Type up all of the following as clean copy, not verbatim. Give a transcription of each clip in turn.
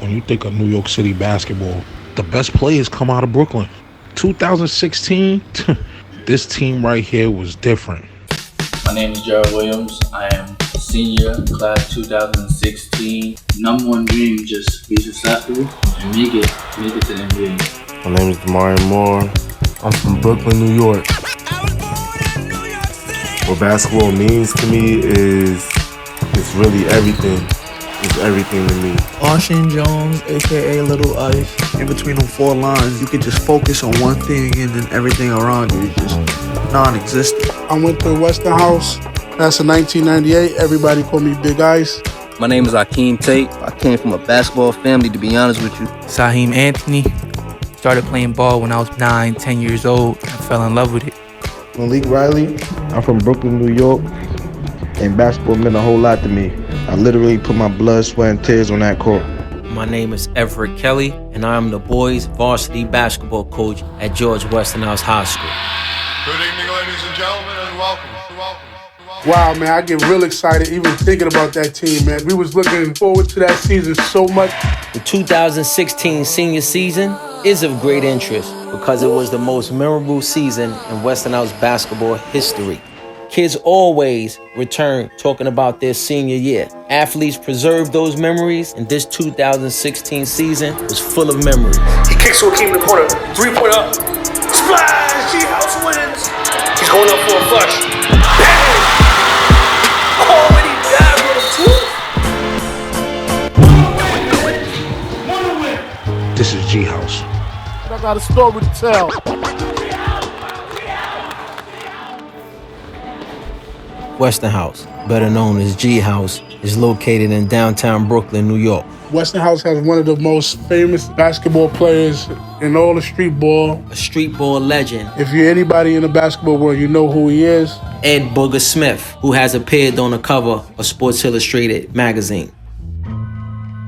When you think of New York City basketball, the best players come out of Brooklyn. 2016, this team right here was different. My name is Gerald Williams. I am a senior, class 2016. Number one dream, just be successful and make it to the NBA. My name is Damari Moore. I'm from Brooklyn, New York. What basketball means to me is it's really everything. It's everything to me. Austin Jones, aka Little Ice. In between them four lines, you can just focus on one thing and then everything around you is just non-existent. I went to Westinghouse. That's in 1998. Everybody called me Big Ice. My name is Akeem Tate. I came from a basketball family, to be honest with you. Saheem Anthony. Started playing ball when I was 9, 10 years old. I fell in love with it. Malik Riley. I'm from Brooklyn, New York. And basketball meant a whole lot to me. I literally put my blood, sweat, and tears on that court. My name is Everett Kelly, and I am the boys' varsity basketball coach at George Westinghouse High School. Good evening, ladies and gentlemen, and welcome. Wow, man, I get real excited even thinking about that team, man. We was looking forward to that season so much. The 2016 senior season is of great interest because it was the most memorable season in Westinghouse basketball history. Kids always return talking about their senior year. Athletes preserve those memories, and this 2016 season was full of memories. He kicks to Akeem in the corner, three-pointer, splash, G-House wins. He's going up for a flush. Bang! Oh, and he dives with a two. This is G-House. I got a story to tell. Westinghouse, better known as G-House, is located in downtown Brooklyn, New York. Westinghouse has one of the most famous basketball players in all of street ball. A street ball legend. If you're anybody in the basketball world, you know who he is. Ed Booger Smith, who has appeared on the cover of Sports Illustrated magazine.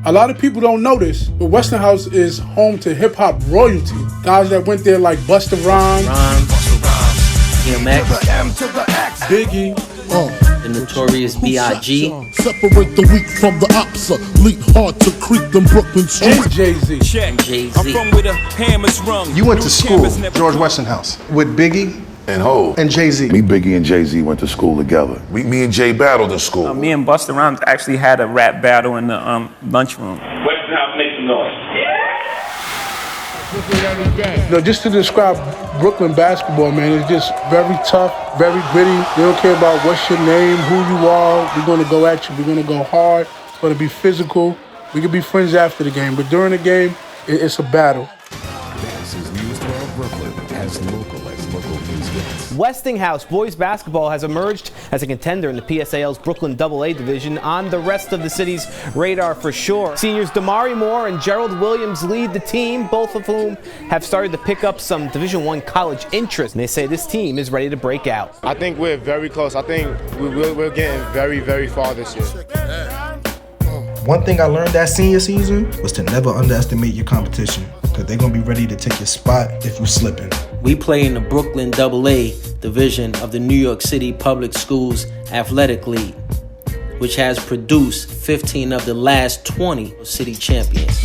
A lot of people don't know this, but Westinghouse is home to hip-hop royalty. Guys that went there like Busta Rhymes, DMX, Biggie, the notorious B.I.G. Separate the weak from the opsa. Leap hard to creep them Brooklyn streets. and Jay-Z. Jay-Z. You went to school, George Westinghouse, with Biggie And Ho. and Jay-Z. Me, Biggie, and Jay-Z went to school together. Me and Jay battled in school. Me and Busta Rhymes actually had a rap battle in the lunchroom. Westinghouse makes some noise. Just to describe Brooklyn basketball, man, it's just very tough, very gritty. They don't care about what's your name, who you are. We're going to go at you. We're going to go hard. It's going to be physical. We can be friends after the game, but during the game, it's a battle. This is News 12 Brooklyn, as local news gets. Westinghouse boys basketball has emerged as a contender in the PSAL's Brooklyn AA division on the rest of the city's radar for sure. Seniors Damari Moore and Gerald Williams lead the team, both of whom have started to pick up some Division I college interest. And they say this team is ready to break out. I think we're very close. I think we're getting very, very far this year. One thing I learned that senior season was to never underestimate your competition, because they're going to be ready to take your spot if you're slipping. We play in the Brooklyn AA division of the New York City Public Schools Athletic League, which has produced 15 of the last 20 city champions.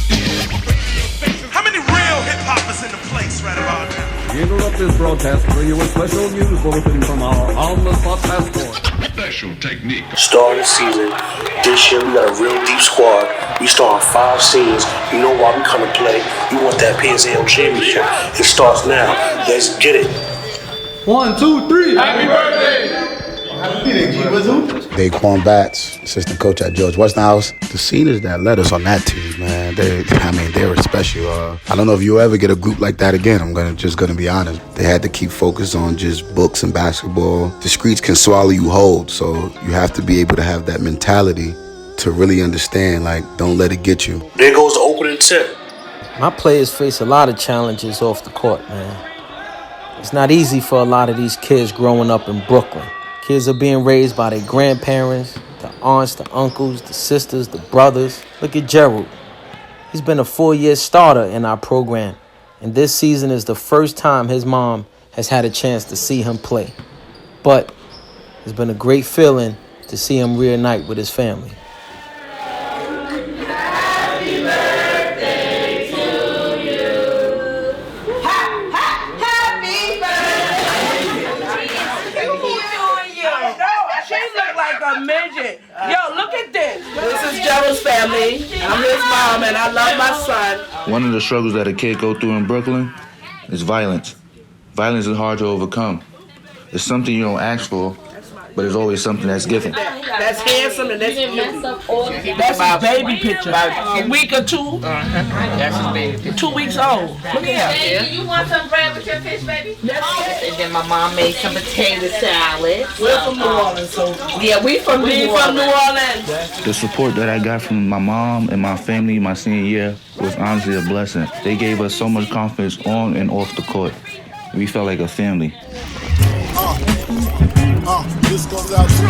How many real hip-hoppers in the place right about now? We interrupt this broadcast for you a special news bulletin from our on-the-spot passport. Special technique. Start of the season. This year we got a real deep squad. We start 5 seniors. You know why we come to play. We want that PSAL championship. It starts now. Let's get it. 1, 2, 3. Happy birthday! Daquan Batts, assistant coach at George Westinghouse. The seniors that led us on that team, man, they were special. I don't know if you'll ever get a group like that again. I'm just gonna be honest. They had to keep focused on just books and basketball. The streets can swallow you whole, so you have to be able to have that mentality to really understand, like, don't let it get you. There goes the opening tip. My players face a lot of challenges off the court, man. It's not easy for a lot of these kids growing up in Brooklyn. Kids are being raised by their grandparents, the aunts, the uncles, the sisters, the brothers. Look at Gerald. He's been a 4-year starter in our program, and this season is the first time his mom has had a chance to see him play. But it's been a great feeling to see him reunite with his family. Happy birthday midget. Yo, look at this. This is Gerald's family. I'm his mom, and I love my son. One of the struggles that a kid go through in Brooklyn is violence. Violence is hard to overcome. It's something you don't ask for, but it's always something that's given. That's handsome and that's beautiful. That's his baby picture. A week or two. That's his baby picture. 2 weeks old. Look at him. Do you want some bread with your fish, baby? And then my mom made some potato salad. We're from New Orleans, so yeah, we from New Orleans. The support that I got from my mom and my family my senior year was honestly a blessing. They gave us so much confidence on and off the court. We felt like a family. This goes out to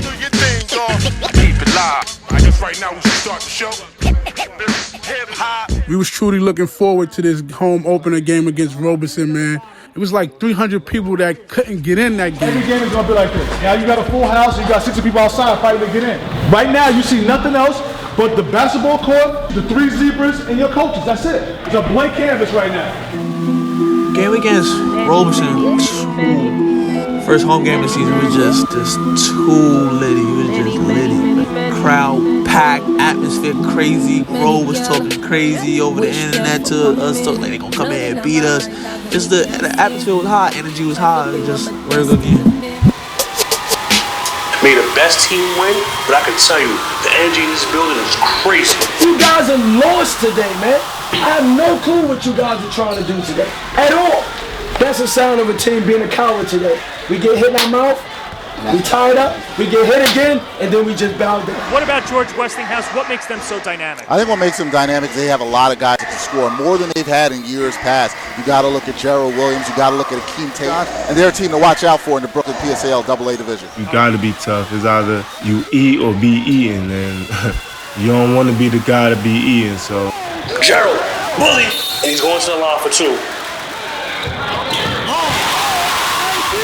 Do your thing, dog. Keep it live. I guess right now we should start the show. Head high. We was truly looking forward to this home opener game against Robeson, man. It was like 300 people that couldn't get in that game. Every game is gonna be like this. Now you got a full house, you got 60 people outside fighting to get in. Right now you see nothing else but the basketball court, the 3 zebras, and your coaches. That's it. It's a blank canvas right now. Game against Robeson, first home game of the season was just too litty. It was just litty. Crowd packed, atmosphere crazy. Bro was talking crazy over the internet to us, talking like they gonna come in and beat us. Just the atmosphere was high, energy was high. It was just very good game. May the best team win, but I can tell you, the energy in this building is crazy. You guys are lost today, man. I have no clue what you guys are trying to do today, at all. That's the sound of a team being a coward today. We get hit in our mouth, we tied up, we get hit again, and then we just bow down. What about George Westinghouse? What makes them so dynamic? I think what makes them dynamic is they have a lot of guys that can score more than they've had in years past. You got to look at Gerald Williams, you got to look at Akeem Tate, and they're a team to watch out for in the Brooklyn PSAL AA division. You got to be tough. It's either you eat or be eaten, and you don't want to be the guy to be eaten. So Gerald, bully, and he's going to the line for 2.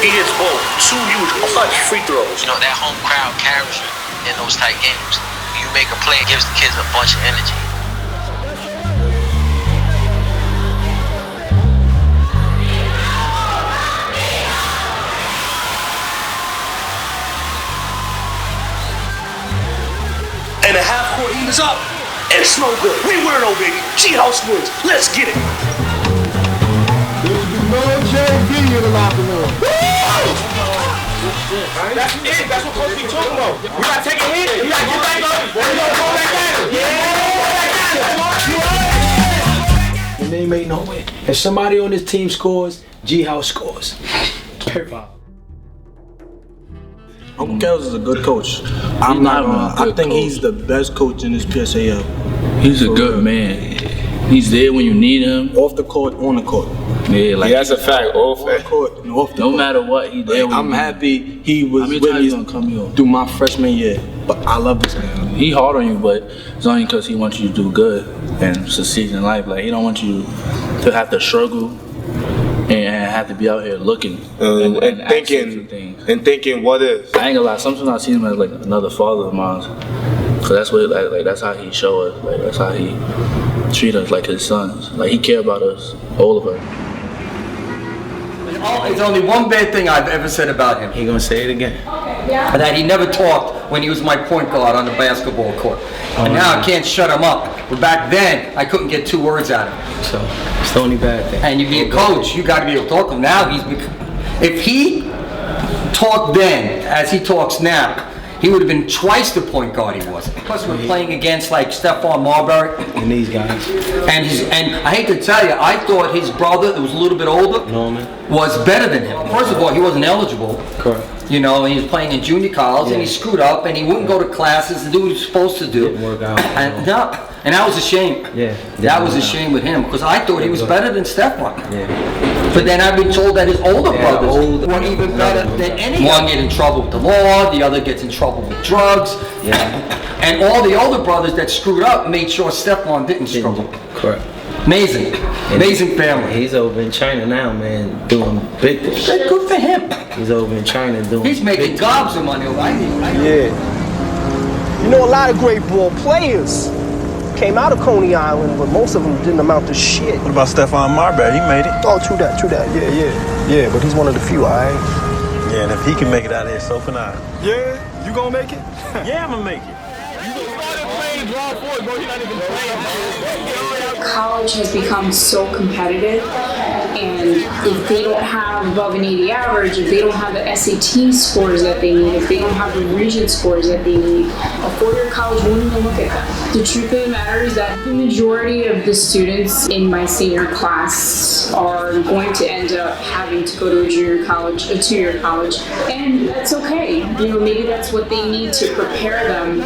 He hits both 2 huge clutch free throws. You know, that home crowd carries you in those tight games. You make a play, it gives the kids a bunch of energy. And the half court heat is up. And it's no good. We win, oh baby. G-House wins. Let's get it. There's no JV in the locker room. That's it. That's what Coach be talking about. We gotta take a hit. We gotta get back up. We gotta go back at it. Yeah. Your name ain't nowhere. If somebody on this team scores, G-House scores. Uncle Kels is a good coach. I'm not gonna. I think he's the best coach in this PSAL. He's a good man. He's there when you need him. Off the court, on the court. Yeah, like that's a fact. Off the court, no, off the court. No matter what, he there. I'm happy he was with me through my freshman year. But I love this man. He hard on you, but it's only because he wants you to do good and succeed in life. Like he don't want you to have to struggle and have to be out here looking and thinking what if. I ain't gonna lie. Sometimes I see him as like another father of mine. Cause that's what like that's how he show us. Like that's how he treat us like his sons. Like he care about us, all of us. There's only one bad thing I've ever said about him. He gonna say it again? Yeah. That he never talked when he was my point guard on the basketball court. And now I can't shut him up. But back then, I couldn't get 2 words out of him. So it's the only bad thing. And you be a coach, you got to be able to talk to him. Now if he talked then as he talks now, he would have been twice the point guard he was. Plus, we're playing against like Stephon Marbury and these guys. And I hate to tell you, I thought his brother, that was a little bit older, Norman, was better than him. First of all, he wasn't eligible. Correct. You know, and he was playing in junior college, and he screwed up, and he wouldn't go to classes to do what he was supposed to do. Didn't work out. And that was a shame. Yeah. That was a shame with him, because I thought he was better than Stephon. Yeah. But then I've been told that his older brothers were even better than any. One get in trouble with the law, the other gets in trouble with drugs. Yeah. And all the older brothers that screwed up made sure Stephon didn't struggle. Correct. Amazing. Amazing family. He's over in China now, man, doing big things. Good for him. He's over in China doing He's making gobs of money. Yeah. You know, a lot of great ball players came out of Coney Island, but most of them didn't amount to shit. What about Stephon Marbury? He made it. Oh, true that. Yeah, but he's one of the few, all right? Yeah, and if he can make it out of here, so can I. Yeah, you gonna make it? Yeah, I'm gonna make it. College has become so competitive, and if they don't have above an 80 average, if they don't have the SAT scores that they need, if they don't have the region scores that they need, a four-year college won't even look at them. The truth of the matter is that the majority of the students in my senior class are going to end up having to go to a junior college, a two-year college, and that's okay. You know, maybe that's what they need to prepare them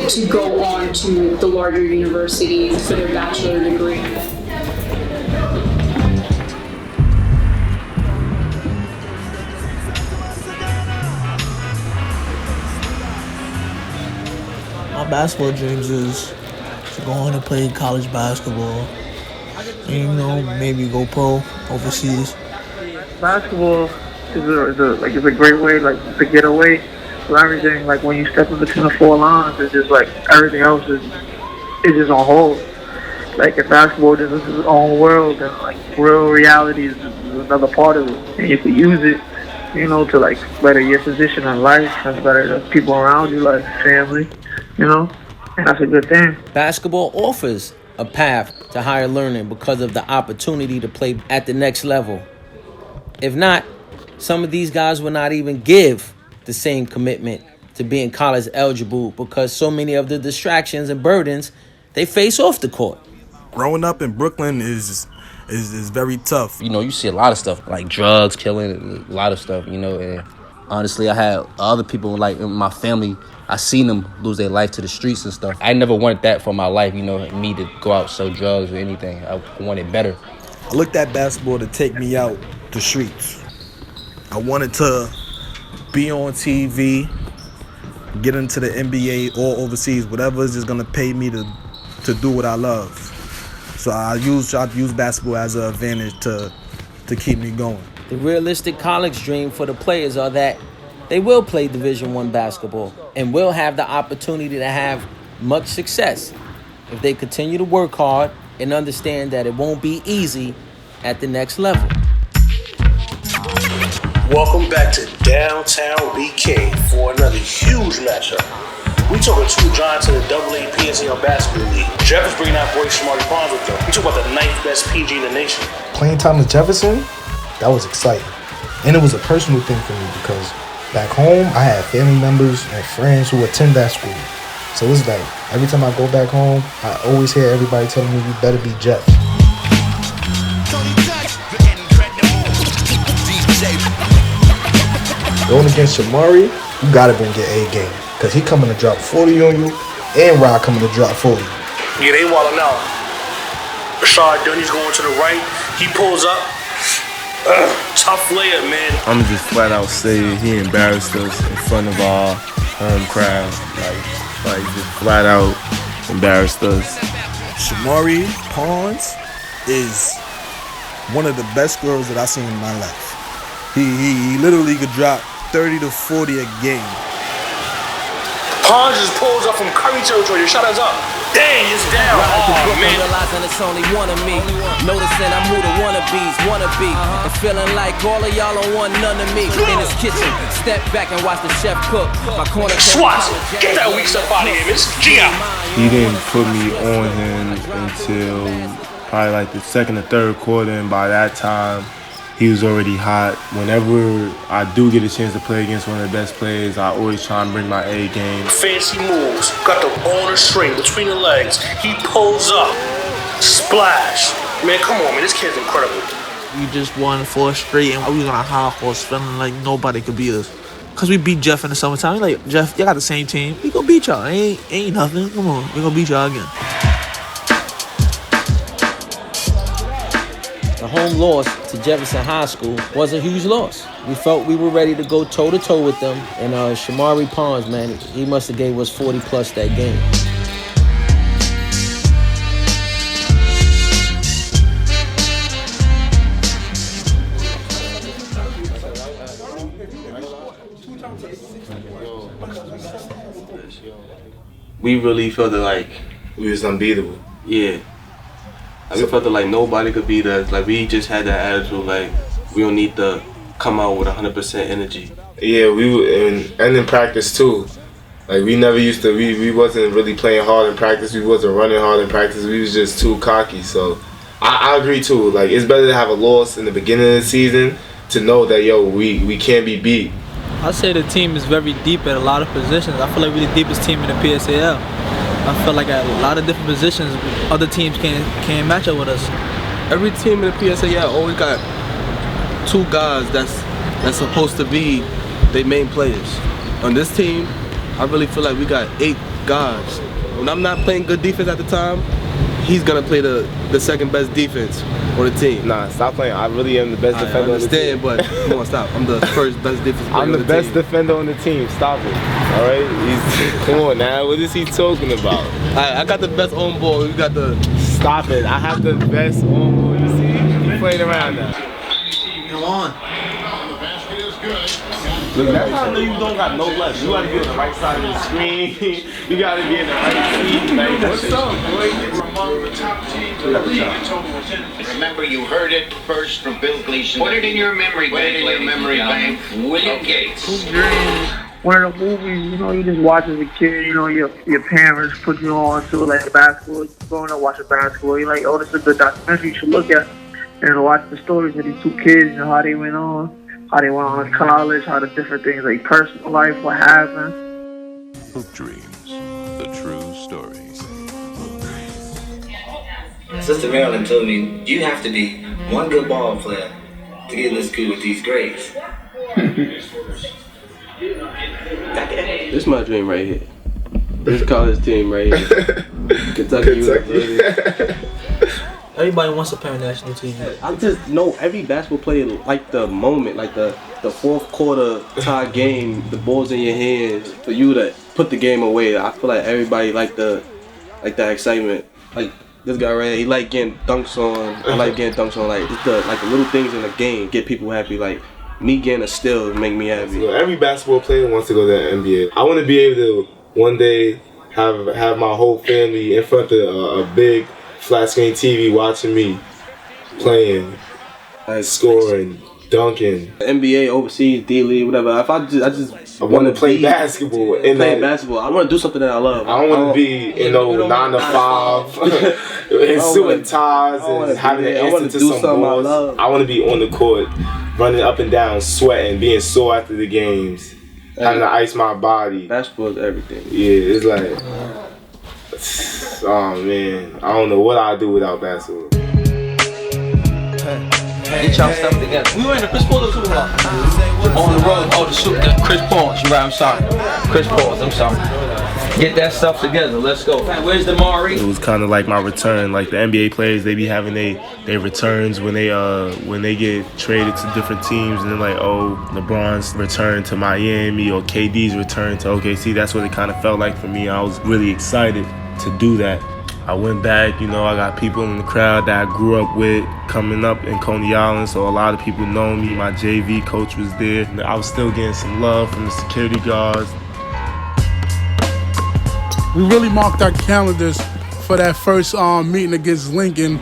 to go on to the larger universities for their bachelor degree. My basketball dreams is to go on and play college basketball and, you know, maybe go pro overseas. Basketball is a great way to get away from everything. Like when you step in between the four lines, it's just like everything else is just on hold. Like if basketball is its own world, then like real reality is another part of it, and you can use it, you know, to like better your position in life and better the people around you, like family, you know, and that's a good thing. Basketball offers a path to higher learning because of the opportunity to play at the next level. If not, some of these guys will not even give the same commitment to being college eligible because so many of the distractions and burdens they face off the court. Growing up in Brooklyn is very tough. You know, you see a lot of stuff like drugs, killing, a lot of stuff, you know, and honestly, I had other people like in my family, I seen them lose their life to the streets and stuff. I never wanted that for my life, you know, me to go out sell drugs or anything. I wanted better. I looked at basketball to take me out the streets. I wanted to be on TV, get into the NBA or overseas, whatever is just gonna pay me to do what I love. So I use basketball as an advantage to keep me going. The realistic college dream for the players are that they will play Division I basketball and will have the opportunity to have much success if they continue to work hard and understand that it won't be easy at the next level. Welcome back to Downtown BK for another huge matchup. We talking two giants in the AA PSAL Basketball League. Jeff is bringing out boy Shamari Pons with them. We talk about the 9th best PG in the nation. Playing time with Jefferson, that was exciting. And it was a personal thing for me because back home, I had family members and friends who attend that school. So it's like, every time I go back home, I always hear everybody telling me, you better be Jeff. Going against Shamari, you gotta bring your A game. Because he coming to drop 40 on you, and Rod coming to drop 40. Yeah, they wildin' out. Rashad Dunny's going to the right. He pulls up. Tough layup, man. I'm just flat out saying he embarrassed us in front of our home crowd. Like just flat out embarrassed us. Shamari Pons is one of the best scorers that I've seen in my life. He literally could drop 30 to 40 a game. Pons just pulls up from Curry territory. The shot is up. Dang, it's down. Oh, man. Realizing it's only one of me. Noticing I'm who the wannabes wanna be. And feeling like all of y'all don't want none of me. In his kitchen, step back and watch the chef cook. My corner Swats, get that weak stuff out of here, Miss Gia. He didn't put me on him until probably like the second or third quarter, and by that time, he was already hot. Whenever I do get a chance to play against one of the best players, I always try and bring my A game. Fancy moves. Got the ball on the string between the legs. He pulls up. Splash. Man, come on, man. This kid's incredible. We just won 4 straight, and we was on a high horse, feeling like nobody could beat us. Because we beat Jeff in the summertime. Like, Jeff, y'all got the same team. We gonna beat y'all. Ain't nothing. Come on. We gonna beat y'all again. The home loss to Jefferson High School was a huge loss. We felt we were ready to go toe-to-toe with them, and Shamari Pons, man, he must have gave us 40 plus that game. We really felt like we was unbeatable. Yeah. Like, we felt like nobody could beat us. Like, we just had that attitude, like, we don't need to come out with 100% energy. Yeah, and in practice too. Like we never used to. We wasn't really playing hard in practice. We wasn't running hard in practice. We was just too cocky. So I agree too. Like it's better to have a loss in the beginning of the season to know that we can't be beat. I say the team is very deep at a lot of positions. I feel like we're the deepest team in the PSAL. I feel like at a lot of different positions, other teams can't match up with us. Every team in the PSAL always got 2 guys that's supposed to be their main players. On this team, I really feel like we got 8 guys. When I'm not playing good defense at the time, he's gonna play the second best defense on the team. Nah, stop playing. I really am the best defender on the team. I understand, but come on, stop. I'm the first best defense player I'm the on the best team. defender on the team. Stop it. All right? Come on now. What is he talking about? I got the best on ball. You got the... Stop it. I have the best on ball. You see? He's playing around now. Come on. Look, that's how I know you don't got no left. You gotta be on the right side of the screen. You gotta be in the right seat. Like, what's up, boy? Among the top teams in the league in total attendance. Remember, you heard it first from Bill Gleason. Put it in your memory bank. William Gates. One of the movies, you know, you just watch as a kid, you know, your parents put you on to like basketball, growing up watching basketball, you're like, oh, this is a good documentary you should look at. And watch the stories of these 2 kids, you know, how they went on. How they went on to college, how the different things, like personal life, what happened. Dreams, the true stories. Sister Marilyn told me, you have to be one good ball player to get in this school with these grades. This is my dream right here. This college team right here. Kentucky University. Everybody wants to play on national TV. I just know every basketball player like the moment, like the fourth quarter tie game, the ball's in your hands for you to put the game away. I feel like everybody like that excitement. Like this guy right here, he like getting dunks on. I like getting dunks on. Like just the little things in the game get people happy. Like me getting a steal make me happy. So every basketball player wants to go to the NBA. I want to be able to one day have my whole family in front of a big flat screen TV watching me playing, scoring, dunking. NBA, overseas, D-League, whatever. If I want to play basketball. Basketball. I want to do something that I love. I don't want to be in no 9 to 5 in suit and ties and having to answer to some balls. I want to be on the court, running up and down, sweating, being sore after the games, having to ice my body. Basketball is everything. Yeah, it's like... Oh man, I don't know what I'd do without basketball. Get y'all stuff together. We were in the Chris Paul Super Bowl. On the road. Oh, the shoot. Chris Paul. You're right. I'm sorry. Chris Paul. I'm sorry. Get that stuff together. Let's go. Where's the Mari? It was kind of like my return. Like the NBA players, they be having their returns when they get traded to different teams, and they're like, oh, LeBron's return to Miami or KD's return to OKC. That's what it kind of felt like for me. I was really excited to do that. I went back, you know, I got people in the crowd that I grew up with coming up in Coney Island, so a lot of people know me. My JV coach was there. I was still getting some love from the security guards. We really marked our calendars for that first meeting against Lincoln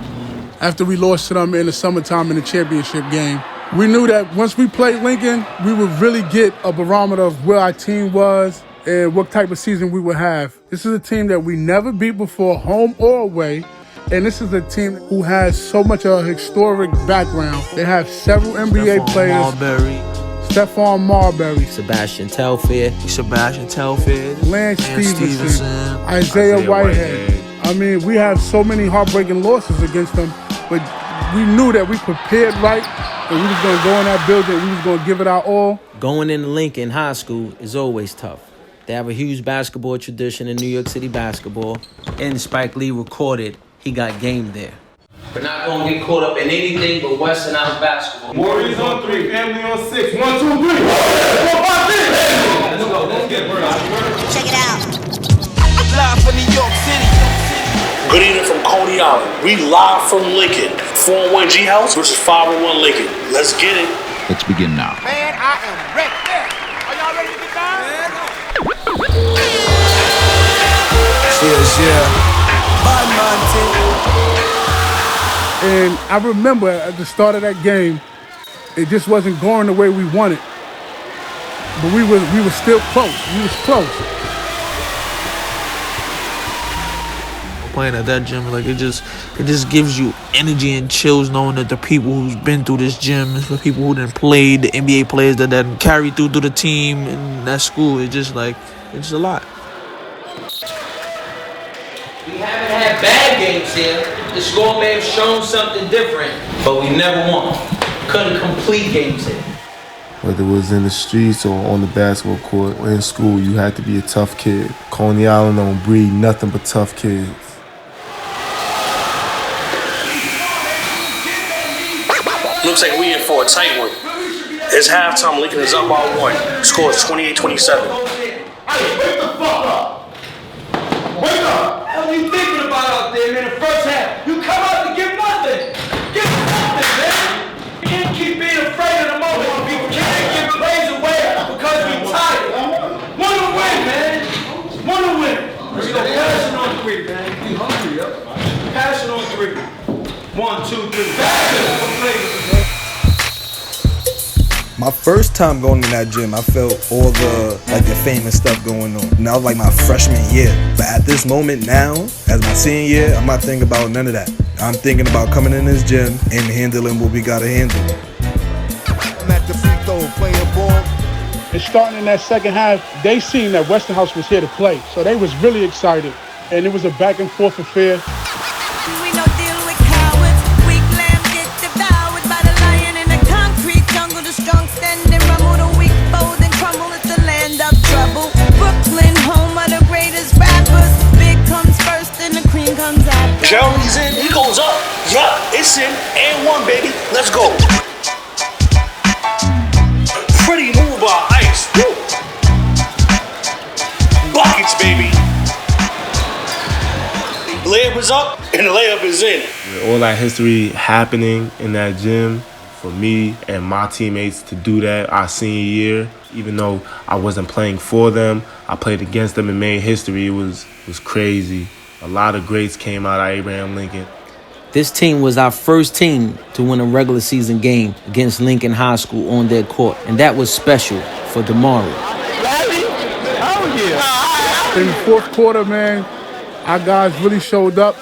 after we lost to them in the summertime in the championship game. We knew that once we played Lincoln, we would really get a barometer of where our team was and what type of season we would have. This is a team that we never beat before, home or away, and this is a team who has so much of a historic background. They have several NBA players. Stephon Marbury. Sebastian Telfair. Lance Stevenson. Isaiah Whitehead. I mean, we have so many heartbreaking losses against them, but we knew that we prepared right, and we was going to go in that building and we was going to give it our all. Going into Lincoln High School is always tough. They have a huge basketball tradition in New York City basketball, and Spike Lee recorded he got game there. We're not going to get caught up in anything but Westinghouse basketball. Warriors on 3, family on 6. 1, 2, 3. 4, 5, 6. Let's go. Let's get it. Check it out. Live from New York City. Good evening from Coney Island. We live from Lincoln. 401 G House versus 501 Lincoln. Let's get it. Let's begin now. Man, I am ready. Are y'all ready to get down? And I remember at the start of that game, it just wasn't going the way we wanted. but we were still close. We was close. Playing at that gym, like it just gives you energy and chills knowing that the people who's been through this gym, the people who done played, the NBA players that carried through the team and that school, it's just a lot. We haven't had bad games here. The score may have shown something different, but we never won. Couldn't complete games here. Whether it was in the streets or on the basketball court or in school, you had to be a tough kid. Coney Island don't breed nothing but tough kids. Looks like we in for a tight one. It's halftime. Lincoln is up by 1. Score is 28-27. Wake the fuck up! Wake up! What are you thinking about out there, man? The first half, you come out to get nothing. Get nothing, man. You can't keep being afraid of the moment. We can't give plays away because we're tired. Want to win, man. Want to win. Let's go. Passion on 3, man. You hungry, yo? Passion on 3. 1, 2, 3. My first time going in that gym, I felt all the famous stuff going on. And that was like my freshman year. But at this moment now, as my senior year, I'm not thinking about none of that. I'm thinking about coming in this gym and handling what we gotta handle. I'm at the free throw playing ball. And starting in that second half, they seen that Westinghouse was here to play. So they was really excited. And it was a back and forth affair. Jerry's in, he goes up, yup, it's in, and 1, baby, let's go. Pretty move by Ice, woo. Buckets, baby. Layup is up, and the layup is in. All that history happening in that gym, for me and my teammates to do that our senior year, even though I wasn't playing for them, I played against them and made history. It was crazy. A lot of greats came out of Abraham Lincoln. This team was our first team to win a regular season game against Lincoln High School on their court, and that was special for Damari. In the fourth quarter, man, our guys really showed up,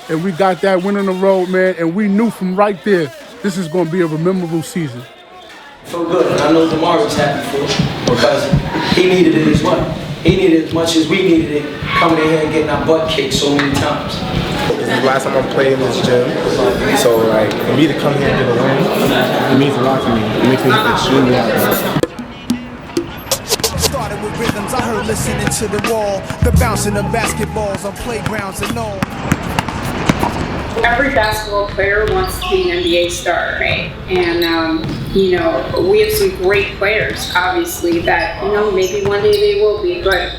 and we got that win on the road, man, and we knew from right there this is going to be a memorable season. So good, and I know Damari's happy for it because he needed it as well. He needed it as much as we needed it, coming in here and getting our butt kicked so many times. This is the last time I'm playing this gym, so like for me to come here and get a win, it means a lot to me. It makes me extremely happy. Started with rhythms, I heard listening to the wall, the bouncing of basketballs on playgrounds and all. Every basketball player wants to be an NBA star, right? And, we have some great players, obviously, that, maybe one day they will be. But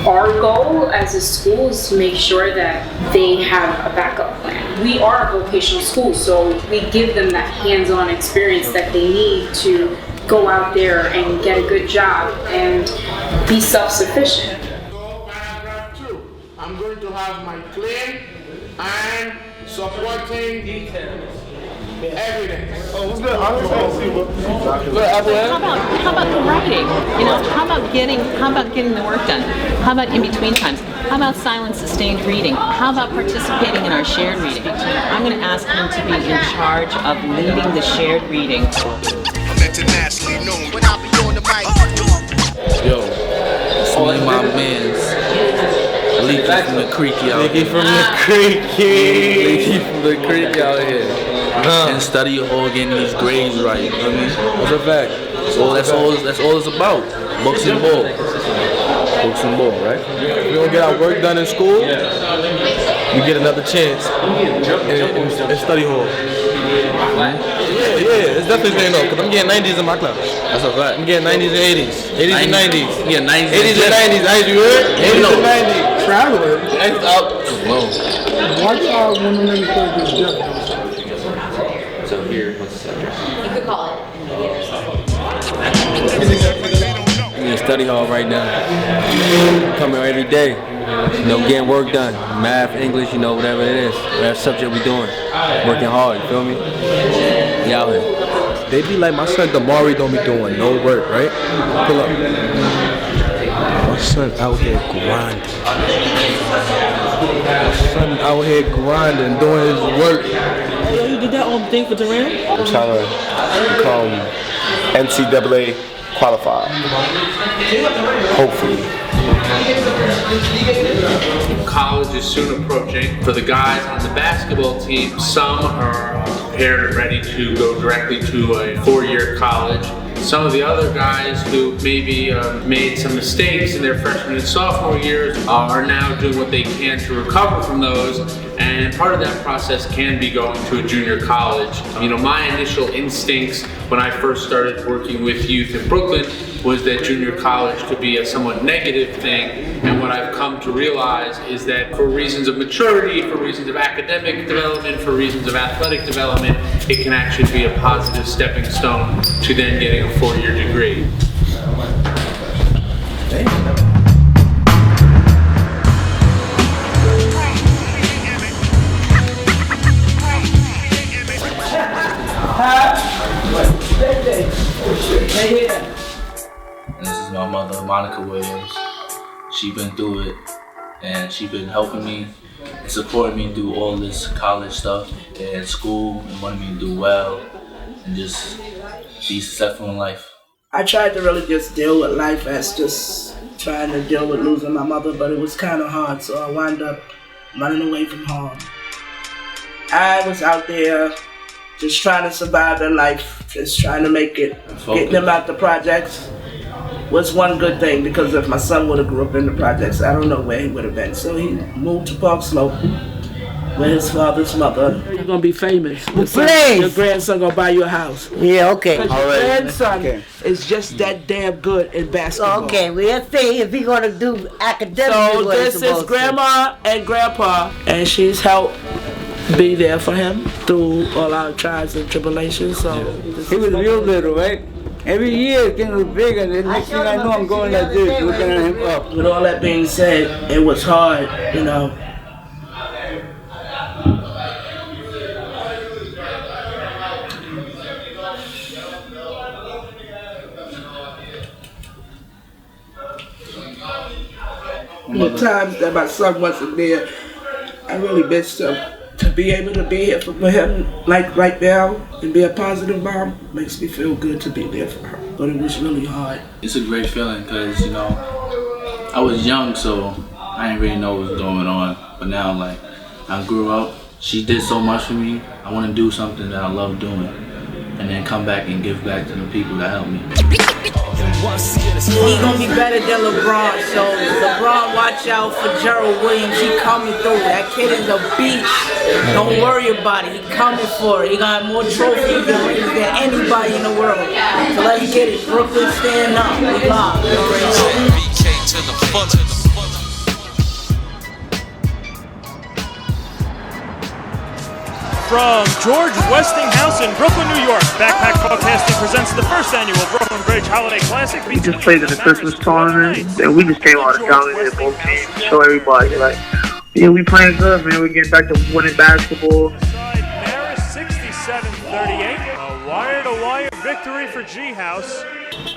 our goal as a school is to make sure that they have a backup plan. We are a vocational school, so we give them that hands-on experience that they need to go out there and get a good job and be self-sufficient. I'm going to have my clean and supporting details. Evidence. Oh, what's good? How about the writing? How about getting the work done? How about in between times? How about silent sustained reading? How about participating in our shared reading? I'm going to ask him to be in charge of leading the shared reading. I'm internationally known when I be on the mic. Yo, it's me and my mans. Leaky from the creek out here. Leaky from the creek out here. And study all getting these grades right. You know what I mean? That's a fact. So that's all it's about. Books and ball. Books and ball, right? If we don't get our work done in school, we get another chance in study hall. Yeah, it's definitely paying off, because I'm getting 90s in my class. That's a fact. I'm getting 90s and 80s. 80s and 90s. Yeah, 90s 80s and 90s. You heard? 80s and 90s. Traveling. Next up. Whoa. Why y'all want to make sure this Jeff? So here, what's the address? You could call it. I'm in study hall right now. Coming every day. Getting work done. Math, English, whatever it is. Whatever subject we doing. Working hard, you feel me? We out here. They be like, my son Damari don't be doing no work, right? Pull up. My son out here grinding. My son out here grinding, doing his work. Yo, you did that thing for Durant? I'm trying to become NCAA qualified. Hopefully. College is soon approaching. For the guys on the basketball team, some are prepared and ready to go directly to a 4-year college. Some of the other guys who maybe made some mistakes in their freshman and sophomore years are now doing what they can to recover from those. And part of that process can be going to a junior college. You know, my initial instincts when I first started working with youth in Brooklyn was that junior college could be a somewhat negative thing. And what I've come to realize is that for reasons of maturity, for reasons of academic development, for reasons of athletic development, it can actually be a positive stepping stone to then getting a 4-year degree. And this is my mother, Monica Williams. She been through it, and she been helping me and supporting me through all this college stuff and school, and wanting me to do well and just be successful in life. I tried to really just deal with life as just trying to deal with losing my mother, but it was kind of hard, so I wound up running away from home. I was out there just trying to survive their life, just trying to make it. Getting them out the projects was one good thing, because if my son would have grew up in the projects, I don't know where he would have been. So he moved to Park Slope with his father's mother. You're gonna be famous. Your grandson gonna buy you a house. Yeah, okay. Because your grandson is just that damn good in basketball. Okay, we'll see if he's gonna do academic. So this is Grandma and Grandpa, and she's helped be there for him through all our trials and tribulations. So he was real little, right? Every year it's getting bigger. The next thing I know, I'm going like this, looking at him up. With all that being said, it was hard, you know. The times that my son wasn't there, I really missed him. To be able to be here for him, like right now, and be a positive mom, makes me feel good to be there for her. But it was really hard. It's a great feeling because, you know, I was young, so I didn't really know what was going on. But now, like, I grew up. She did so much for me. I want to do something that I love doing, and then come back and give back to the people that helped me. He gonna be better than LeBron, so LeBron, watch out for Gerald Williams. He coming through. That kid is a beast. Don't worry about it. He coming for it. He got more trophies than anybody in the world. So let's get it. Brooklyn, stand up. We live. You already know. BK to the fullest. From George Westinghouse in Brooklyn, New York, Backpack Broadcasting presents the first annual Brooklyn Bridge Holiday Classic. We just played in the Christmas tournament, and we just came out of town and both teams to show everybody, like, yeah, we playing good, man. We're getting back to winning basketball. Maris 67-38, a wire-to-wire victory for G-House.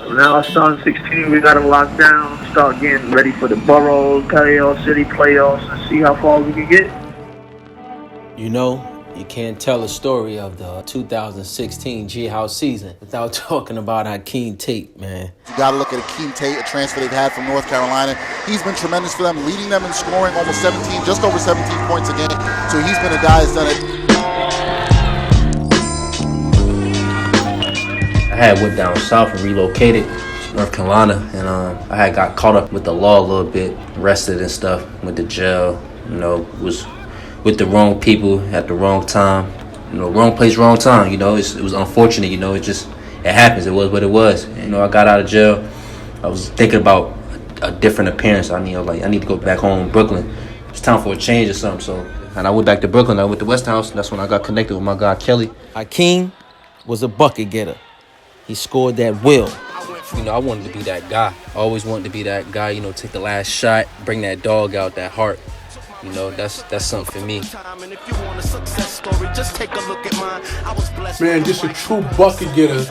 Now it's starting 16, we got to lock down, start getting ready for the borough, Carrier City playoffs, and see how far we can get. You know, you can't tell a story of the 2016 G-House season without talking about Akeem Tate, man. You got to look at Akeem Tate, a transfer they've had from North Carolina. He's been tremendous for them, leading them in scoring almost 17, just over 17 points a game. So he's been a guy that's done it. I had went down south and relocated to North Carolina, and I had got caught up with the law a little bit, arrested and stuff, went to jail, you know, was with the wrong people at the wrong time, you know, wrong place, wrong time. You know, it was unfortunate. You know, it happens. It was what it was. And, you know, I got out of jail. I was thinking about a different appearance. I need to go back home in Brooklyn. It's time for a change or something. So, and I went back to Brooklyn. I went to Westinghouse. That's when I got connected with my guy Kelly. Akeem was a bucket getter. He scored that will. You know, I wanted to be that guy. I always wanted to be that guy. You know, take the last shot, bring that dog out, that heart. You know, that's something for me. Man, just a true bucket getter.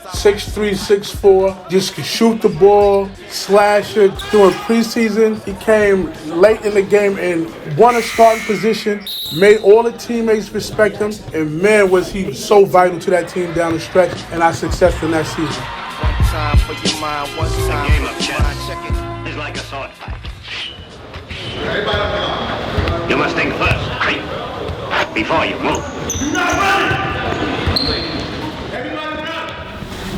6'3", 6'4", just could shoot the ball, slash it. During preseason, he came late in the game and won a starting position, made all the teammates respect him, and man, was he so vital to that team down the stretch and our success in that season. The game of chess is like a sword fight. You must think first, right? Before you move.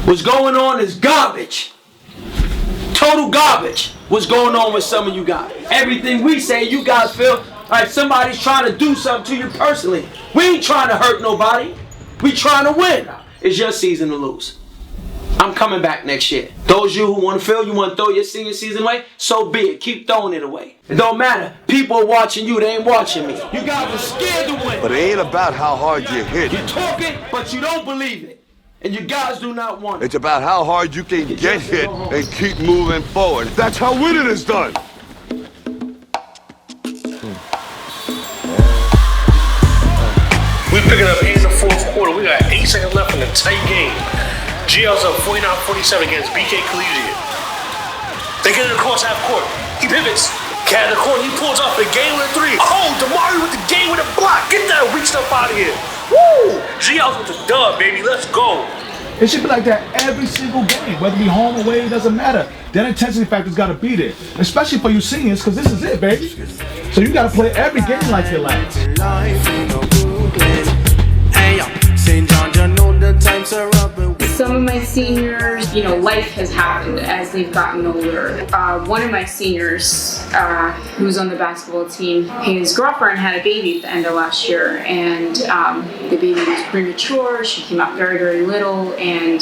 What's going on is garbage. Total garbage. What's going on with some of you guys? Everything we say, you guys feel like somebody's trying to do something to you personally. We ain't trying to hurt nobody. We trying to win. It's your season to lose. I'm coming back next year. Those of you who want to feel, you want to throw your senior season away, so be it. Keep throwing it away. It don't matter. People are watching you. They ain't watching me. You guys are scared to win. But it ain't about how hard you hit. You talk it, but you don't believe it. And you guys do not want it. It's about how hard you can get hit and keep moving forward. That's how winning is done. We picking up 8 in the fourth quarter. We got 8 seconds left in the tight game. GL's up 49-47 against BK Collegiate. They get it across half court. He pivots. Cat in the corner. He pulls off the game with a 3. Oh, Damari with the game with a block. Get that weak stuff out of here. Woo! GL's with the dub, baby. Let's go. It should be like that every single game, whether it be home or away, it doesn't matter. That intensity factor's got to be there, especially for you seniors, because this is it, baby. So you got to play every game like your last. Some of my seniors, life has happened as they've gotten older. One of my seniors, who's on the basketball team, his girlfriend had a baby at the end of last year, and the baby was premature. She came out very, very little, and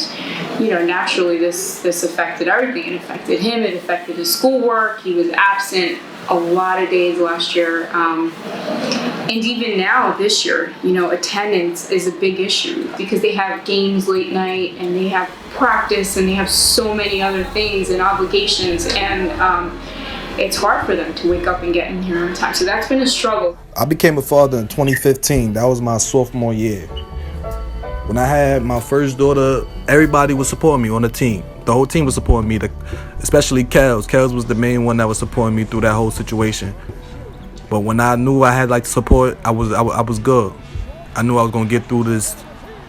naturally this affected everything. It affected him. It affected his schoolwork. He was absent a lot of days last year. And even now, this year, attendance is a big issue because they have games late night and they have practice and they have so many other things and obligations, and it's hard for them to wake up and get in here on time. So that's been a struggle. I became a father in 2015. That was my sophomore year. When I had my first daughter, everybody was supporting me on the team. The whole team was supporting me, especially Kels. Kels was the main one that was supporting me through that whole situation. But when I knew I had support, I was good. I knew I was gonna get through this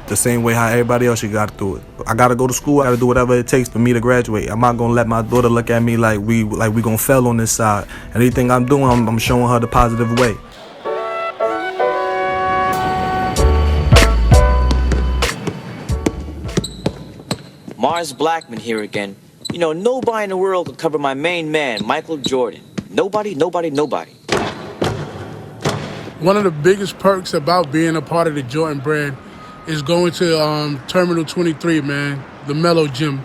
the same way how everybody else got through it. I gotta go to school. I gotta do whatever it takes for me to graduate. I'm not gonna let my daughter look at me like we gonna fail on this side. Anything I'm doing, I'm showing her the positive way. Mars Blackman here again. Nobody in the world can cover my main man, Michael Jordan. Nobody. One of the biggest perks about being a part of the Jordan brand is going to Terminal 23, man, the Mellow Gym.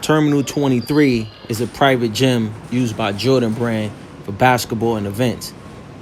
Terminal 23 is a private gym used by Jordan brand for basketball and events.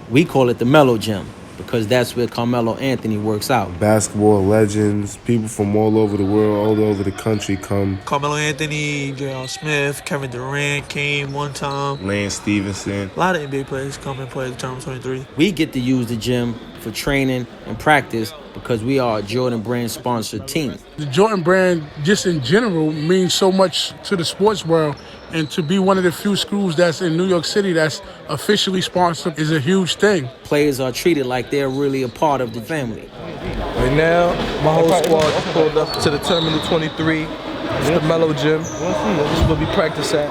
We call it the Mellow Gym because that's where Carmelo Anthony works out. Basketball legends, people from all over the world, all over the country come. Carmelo Anthony, J.R. Smith, Kevin Durant came one time. Lance Stevenson. A lot of NBA players come and play at Terminal 23. We get to use the gym for training and practice because we are a Jordan brand sponsored team. The Jordan brand, just in general, means so much to the sports world, and to be one of the few schools that's in New York City that's officially sponsored is a huge thing. Players are treated like they're really a part of the family. Right now, my whole squad pulled up to the Terminal 23. It's the Mellow Gym. This is where we practice at.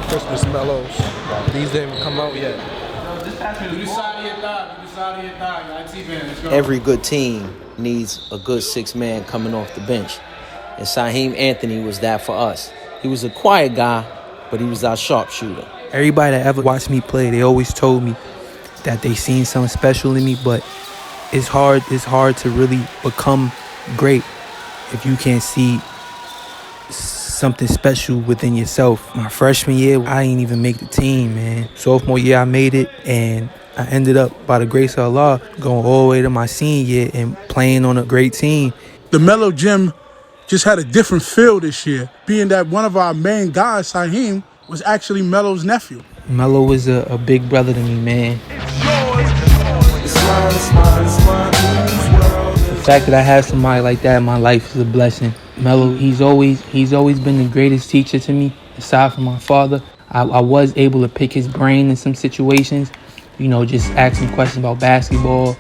Christmas Mellows. These didn't even come out yet. Every good team needs a good 6-man coming off the bench. And Saheem Anthony was that for us. He was a quiet guy, but he was our sharpshooter. Everybody that ever watched me play, they always told me that they seen something special in me, but it's hard to really become great if you can't see something special within yourself. My freshman year, I didn't even make the team, man. Sophomore year, I made it, and I ended up, by the grace of Allah, going all the way to my senior year and playing on a great team. The Mellow Gym just had a different feel this year, being that one of our main guys, Saheem, was actually Melo's nephew. Melo was a big brother to me, man. The fact that I have somebody like that in my life is a blessing. Melo, he's always been the greatest teacher to me, aside from my father. I was able to pick his brain in some situations, just asking questions about basketball,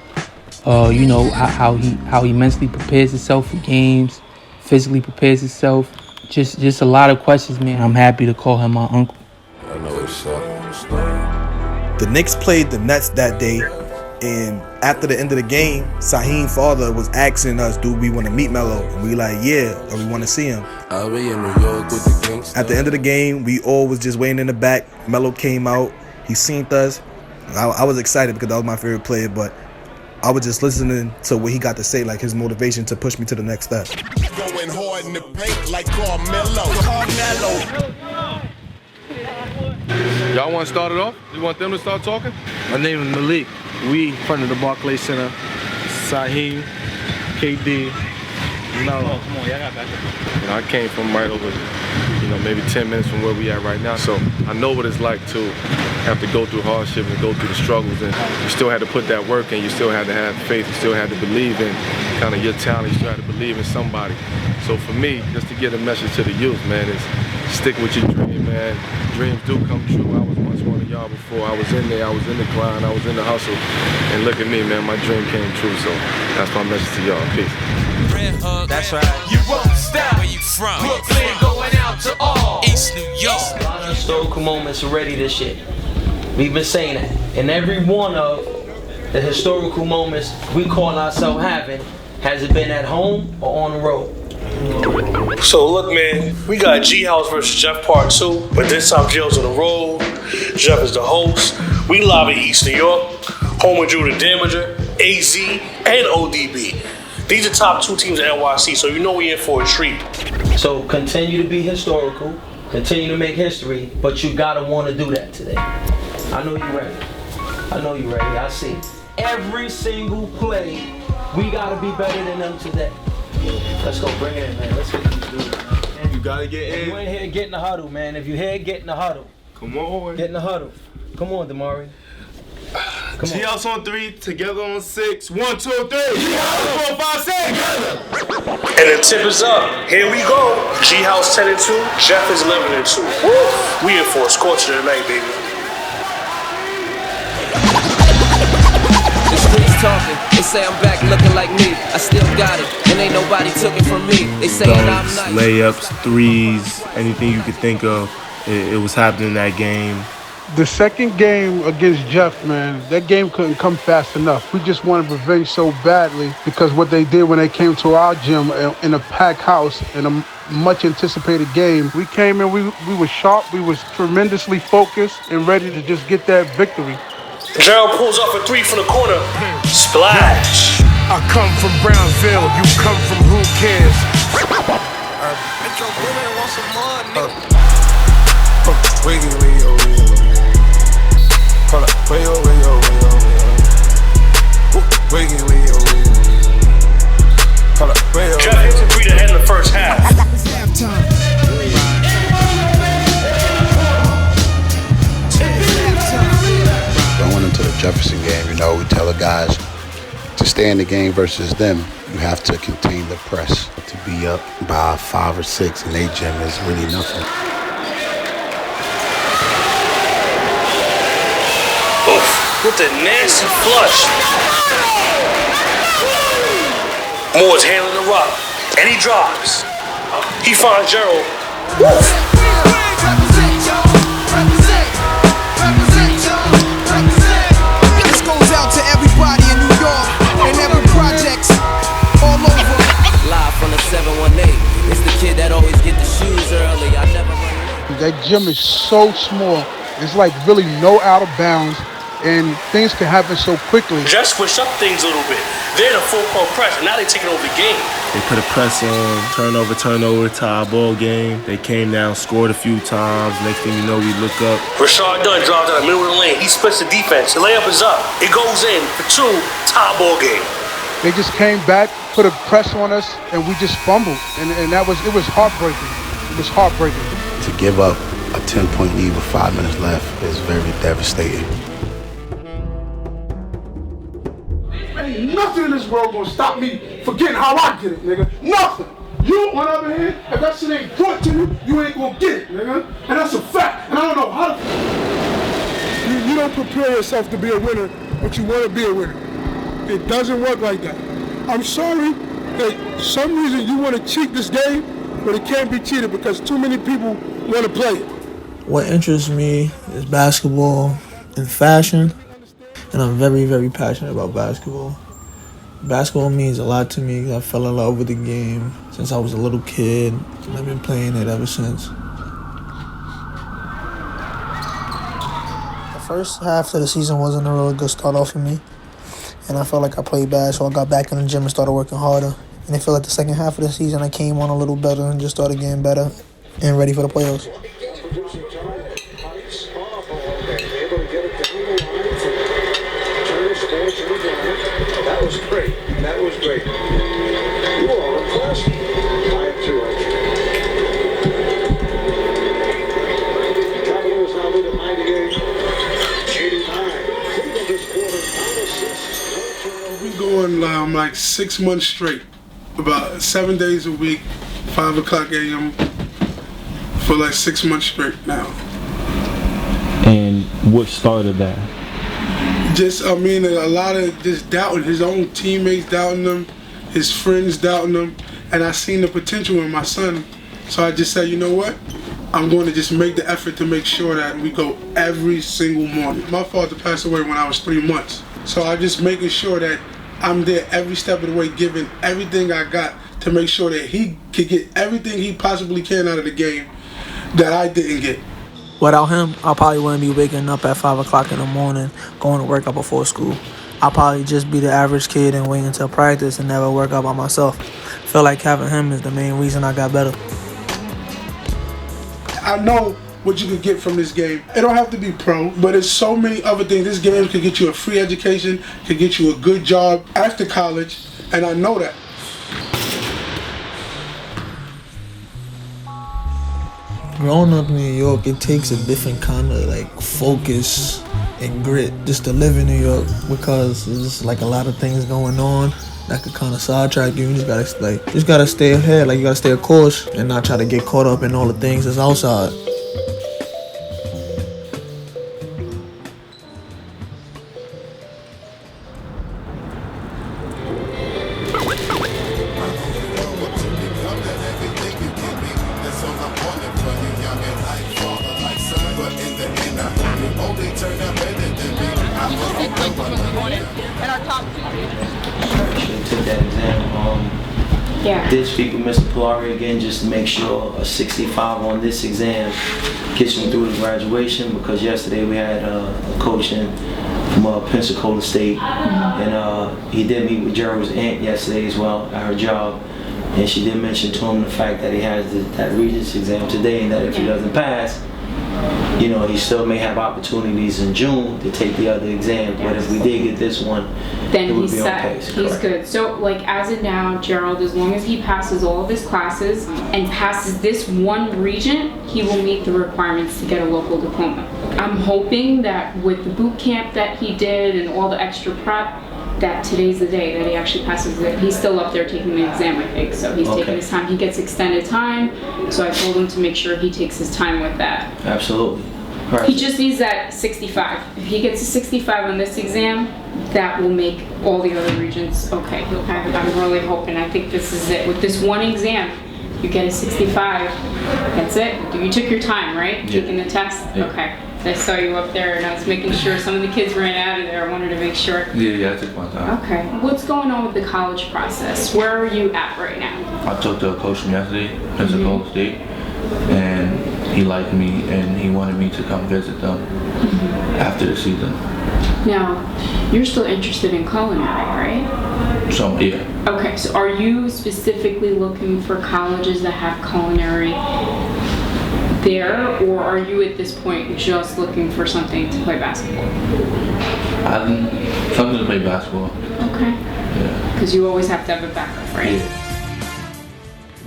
how he mentally prepares himself for games, physically prepares himself. Just a lot of questions, man. I'm happy to call him my uncle. I know it's up. The Knicks played the Nets that day, and after the end of the game, Saheem's father was asking us, do we want to meet Melo? And we like, yeah, or we want to see him. I'll be in New York with the gangsters. At the end of the game, we all was just waiting in the back. Melo came out. He seen us. I was excited because that was my favorite player, but I was just listening to what he got to say, like his motivation to push me to the next step. Going hard in the paint like Carmelo. Y'all want to start it off? You want them to start talking? My name is Malik. We in front of the Barclays Center. Saheem, KD, Melo. Come on, y'all got back. I came from right over, maybe 10 minutes from where we at right now. So I know what it's like to have to go through hardship and go through the struggles. And you still had to put that work in. You still had to have faith. You still had to believe in kind of your talent. You still had to believe in somebody. So for me, just to get a message to the youth, man, is stick with your dream, man. Dreams do come true. I was once one of y'all before. I was in there. I was in the grind. I was in the hustle. And look at me, man. My dream came true. So that's my message to y'all. Peace. That's right. You won't stop. Where you from? Brooklyn, going out to all East New York. A lot of historical moments already this year. We've been saying that. And every one of the historical moments we call ourselves having, has it been at home or on the road? So look, man, we got G House versus Jeff Part 2, but this time Jill's on the road. Jeff is the host. We live in East New York, home of Drew the Damager, AZ, and ODB. These are top 2 teams in NYC, so you know we in for a treat. So continue to be historical, continue to make history, but you gotta want to do that today. I know you're ready. I see. Every single play, we gotta be better than them today. Let's go, bring it in, man. Let's get these dudes, man. You gotta get in. If you ain't here, get in the huddle, man. If you here, get in the huddle. Come on. Get in the huddle. Come on, Damari. G-House on 3, together on 6. 1, 2, 3. G-House 4, 5, 6. And the tip is up. Here we go. G-House 10 and 2. Jeff is 11 and 2. We in for a scorcher tonight, baby. The streets talking. They say I'm back looking like me. I still got it, and ain't nobody took it from me. They say I'm nice. Layups, threes, anything you could think of, it was happening in that game. The second game against Jeff, man, that game couldn't come fast enough. We just wanted revenge so badly because what they did when they came to our gym in a packed house in a much anticipated game. We came in, we were sharp, we was tremendously focused and ready to just get that victory. Gerald pulls off a 3 from the corner. Splash. I come from Brownsville, you come from who cares? Metro Boomin want some more, nigga. Hold up, way yo. Hold up, way yo. Jeff hits a 3 to end the first half. Going into the Jefferson game, we tell the guys to stay in the game versus them. You have to contain the press. To be up by 5 or 6 in their gym is really nothing. With the nasty flush. Moore's handling the rock, and he drives. He finds Gerald. This goes out to everybody in New York and every projects all over. Live from the 718. It's the kid that always get the shoes early. I never run. That gym is so small. It's like really no out of bounds. And things can happen so quickly. Just switch up things a little bit. They're in a full-court press, and now they're taking over the game. They put a press on, turnover, tie ball game. They came down, scored a few times. Next thing you know, we look up. Rashard Dunn drives down the middle of the lane. He splits the defense. The layup is up. It goes in for 2, tie ball game. They just came back, put a press on us, and we just fumbled. And it was heartbreaking. It was heartbreaking. To give up a 10-point lead with 5 minutes left is very devastating. Ain't nothing in this world gonna stop me from getting how I get it, nigga. Nothing. You, on the other hand, if that shit ain't brought to you, you ain't gonna get it, nigga. And that's a fact. And I don't know how to... You don't prepare yourself to be a winner, but you want to be a winner. It doesn't work like that. I'm sorry that some reason you want to cheat this game, but it can't be cheated because too many people want to play it. What interests me is basketball and fashion, and I'm very, very passionate about basketball. Basketball means a lot to me. I fell in love with the game since I was a little kid, and I've been playing it ever since. The first half of the season wasn't a really good start off for me, and I felt like I played bad, so I got back in the gym and started working harder. And I feel like the second half of the season I came on a little better and just started getting better and ready for the playoffs. That was great. That was great. You are impressed. I am too. Capitals now lead at 98. 89. Cleveland this quarter, 9 assists. We going like 6 months straight, about 7 days a week, 5 o'clock a.m. for like 6 months straight now. And what started that? A lot of just doubting, his own teammates doubting him, his friends doubting him, and I seen the potential in my son. So I just said, you know what? I'm going to just make the effort to make sure that we go every single morning. My father passed away when I was 3 months. So I'm just making sure that I'm there every step of the way, giving everything I got to make sure that he could get everything he possibly can out of the game that I didn't get. Without him, I probably wouldn't be waking up at 5 o'clock in the morning, going to work out before school. I'll probably just be the average kid and wait until practice and never work out by myself. I feel like having him is the main reason I got better. I know what you can get from this game. It don't have to be pro, but there's so many other things. This game could get you a free education, could get you a good job after college, and I know that. Growing up in New York, it takes a different kind of like focus and grit just to live in New York because there's just like a lot of things going on that could kind of sidetrack you. You just gotta stay ahead, like you gotta stay a course and not try to get caught up in all the things that's outside. Did speak with Mr. Polari again just to make sure a 65 on this exam gets me through to graduation, because yesterday we had a coach in from Pensacola State, and he did meet with Gerald's aunt yesterday as well at her job, and she did mention to him the fact that he has that Regents exam today, and that if he doesn't pass, you know, he still may have opportunities in June to take the other exam. But if we did get this one, then it would he's be set. on pace. He's Correct. good. So, like, as of now, Gerald, as long as he passes all of his classes and passes this one Regent, he will meet the requirements to get a local diploma. I'm hoping that with the boot camp that he did and all the extra prep, that today's the day that he actually passes it. He's still up there taking the exam, I think, so he's taking his time. He gets extended time, so I told him to make sure he takes his time with that. Absolutely. Right. He just needs that 65. If he gets a 65 on this exam, that will make all the other Regents okay. He'll have it. I'm really hoping. I think this is it. With this one exam, you get a 65. That's it. You took your time, right? Yeah. Taking the test? Yeah. Okay. I saw you up there and I was making sure some of the kids ran out of there. I wanted to make sure. Yeah, I took my time. Okay. What's going on with the college process? Where are you at right now? I talked to a coach from yesterday, Pensacola State, and he liked me and he wanted me to come visit them after the season. Now, you're still interested in culinary, right? So, yeah. Okay, so are you specifically looking for colleges that have culinary there, or are you at this point just looking for something to play basketball? Something to play basketball. Okay. Yeah. Because you always have to have a backup, right? Yeah.